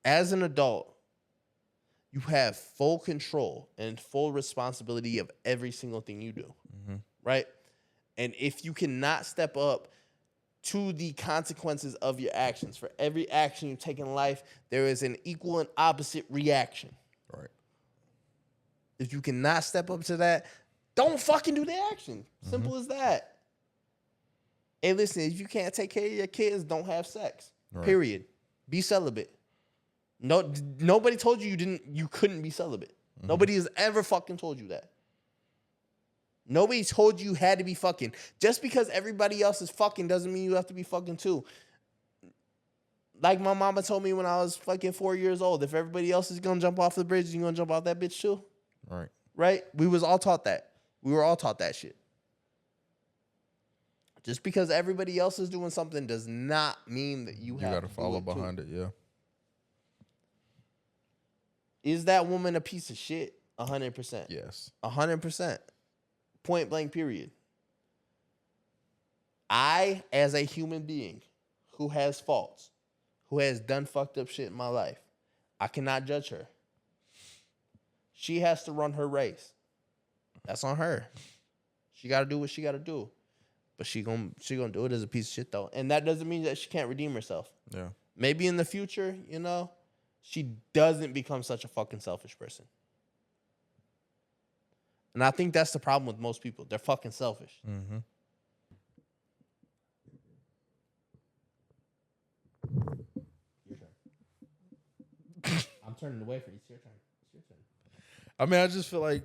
As an adult, you have full control and full responsibility of every single thing you do. Mm-hmm. Right? And if you cannot step up to the consequences of your actions. For every action you take in life, there is an equal and opposite reaction. Right. If you cannot step up to that, don't fucking do the action. Simple as that. Hey, listen, if you can't take care of your kids, don't have sex. Right. Period. Be celibate. No, nobody told you couldn't be celibate. Nobody has ever fucking told you that. Nobody told you had to be fucking. Just because everybody else is fucking doesn't mean you have to be fucking too. Like my mama told me when I was fucking 4 years old, if everybody else is gonna jump off the bridge, you gonna jump off that bitch too? Right. Right? We was all taught that. We were all taught that shit. Just because everybody else is doing something does not mean that you have gotta to follow do it behind too. it. Yeah. Is that woman a piece of shit? 100%. Yes. 100%. Point blank, period. I, as a human being who has faults, who has done fucked up shit in my life, I cannot judge her. She has to run her race. That's on her. She got to do what she got to do. But she gonna do it as a piece of shit, though. And that doesn't mean that she can't redeem herself. Yeah. Maybe in the future, she doesn't become such a fucking selfish person. And I think that's the problem with most people. They're fucking selfish. Mm-hmm. Your turn. I'm turning away for you. It's your turn. It's your turn. I mean, I just feel like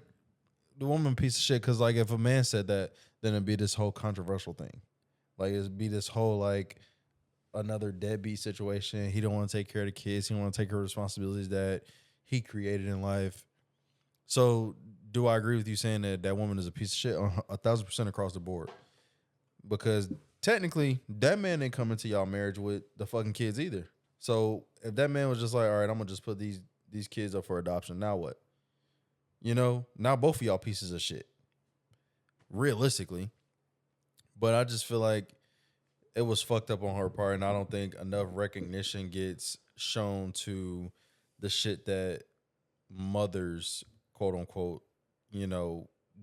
the woman piece of shit. Because like, if a man said that, then it'd be this whole controversial thing. Like, it'd be this whole like another deadbeat situation. He don't want to take care of the kids. He don't want to take care of responsibilities that he created in life. So, do I agree with you saying that that woman is a piece of shit? 1,000% across the board. Because technically, that man didn't come into y'all marriage with the fucking kids either. So if that man was just like, all right, I'm gonna just put these kids up for adoption, now what? Now both of y'all pieces of shit. Realistically. But I just feel like it was fucked up on her part, and I don't think enough recognition gets shown to the shit that mothers, quote unquote,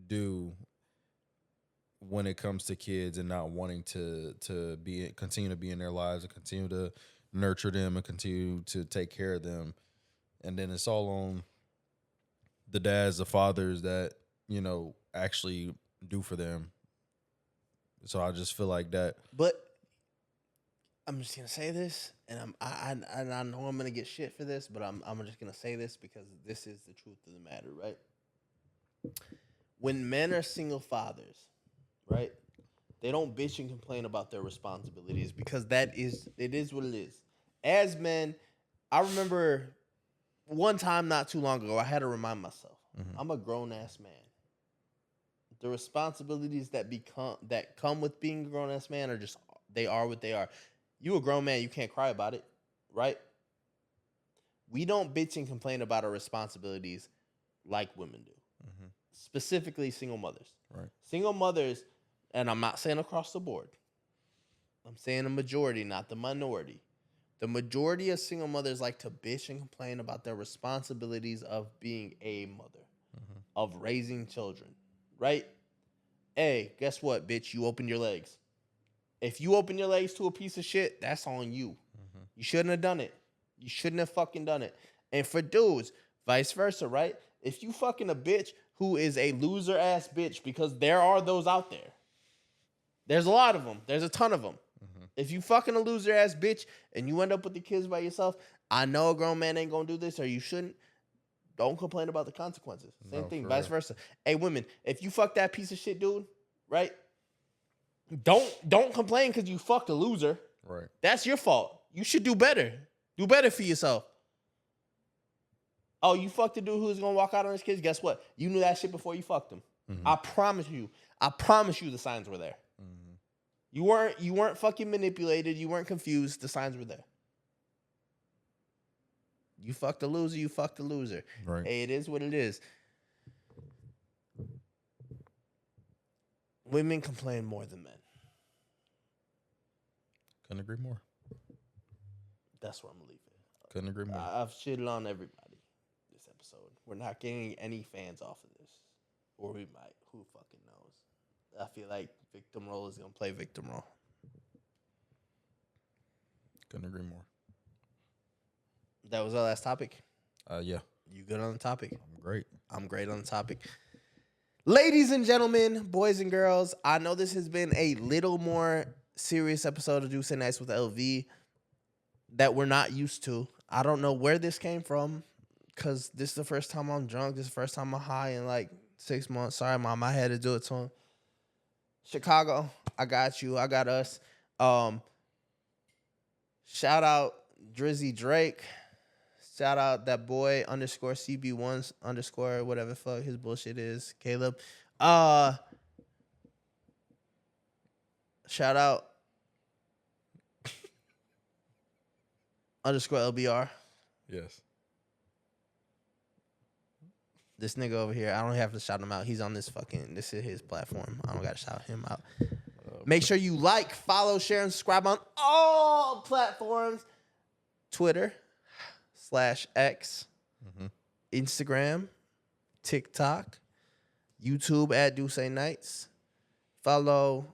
do when it comes to kids and not wanting to continue to be in their lives and continue to nurture them and continue to take care of them. And then it's all on the dads, the fathers that, actually do for them. So I just feel like that. But I'm just gonna say this, and I know I'm gonna get shit for this, but I'm just gonna say this because this is the truth of the matter, right? When men are single fathers, right, they don't bitch and complain about their responsibilities because it is what it is. As men, I remember one time not too long ago, I had to remind myself, I'm a grown ass man. The responsibilities that come with being a grown ass man they are what they are. You a grown man, you can't cry about it, right? We don't bitch and complain about our responsibilities like women do. Specifically single mothers. Right. Single mothers, and I'm not saying across the board. I'm saying a majority, not the minority. The majority of single mothers like to bitch and complain about their responsibilities of being a mother, of raising children, right? Hey, guess what, bitch? You opened your legs. If you open your legs to a piece of shit, that's on you. You shouldn't have done it. You shouldn't have fucking done it. And for dudes, vice versa, right? If you fucking a bitch who is a loser ass bitch, because there are those out there. There's a lot of them. There's a ton of them. If you fucking a loser ass bitch and you end up with the kids by yourself, I know a grown man ain't gonna do this, or you shouldn't. Don't complain about the consequences. Same thing, vice versa. Hey, women, if you fuck that piece of shit dude, right? Don't complain because you fucked a loser. Right. That's your fault. You should do better. Do better for yourself. Oh, you fucked a dude who's gonna walk out on his kids. Guess what? You knew that shit before you fucked him. I promise you. I promise you the signs were there. You weren't fucking manipulated. You weren't confused. The signs were there. You fucked a loser. You fucked a loser. Right. Hey, it is what it is. Women complain more than men. Couldn't agree more. That's where I'm gonna leave it. Couldn't agree more. I've shitted on everybody this episode. We're not getting any fans off of this, or we might. Who fucking knows? I feel like victim role is gonna play victim role. Couldn't agree more. That was our last topic. Yeah, You good on the topic? I'm great. I'm great on the topic. Ladies and gentlemen, boys and girls, I know this has been a little more serious episode of Deuce and Nights with LV that we're not used to. I don't know where this came from because this is the first time I'm drunk. This is the first time I'm high in like 6 months. Sorry, Mom, I had to do it to him. Chicago, I got you. I got us. Shout out Drizzy Drake. Shout out that boy _CB1 _ whatever the fuck his bullshit is. Caleb. Shout out _LBR. Yes. This nigga over here, I don't have to shout him out. He's on this is his platform. I don't got to shout him out. Make sure you like, follow, share, and subscribe on all platforms. Twitter /X, Instagram, TikTok, YouTube at Deuce Nights. Follow.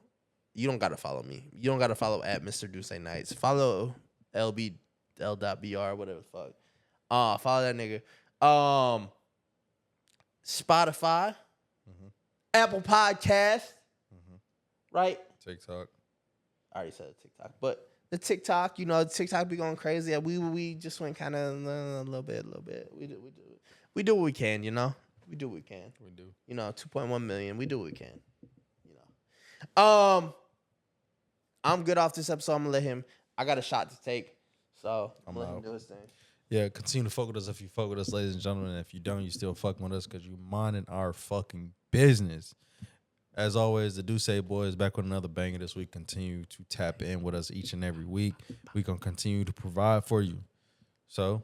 You don't got to follow me. You don't got to follow at Mr. Deuce Nights. Follow LBL.BR, whatever the fuck. Follow that nigga. Spotify, Apple Podcast, right? TikTok. I already said TikTok, but the TikTok, TikTok be going crazy. We just went kind of a little bit. We do what we can, We do what we can. We do. 2.1 million. We do what we can. I'm good off this episode. I'm gonna let him. I got a shot to take, so I'm gonna let him do his thing. Yeah, continue to fuck with us if you fuck with us, ladies and gentlemen. If you don't, you still fucking with us because you minding our fucking business. As always, the Deuce Boys back with another banger this week. Continue to tap in with us each and every week. We gonna continue to provide for you. So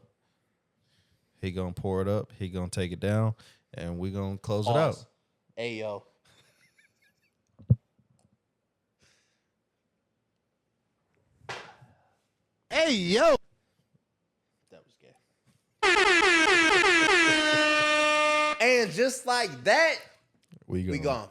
he gonna pour it up. He gonna take it down, and we gonna close it out. Hey yo. Hey, yo. That was gay. And just like that, we gone.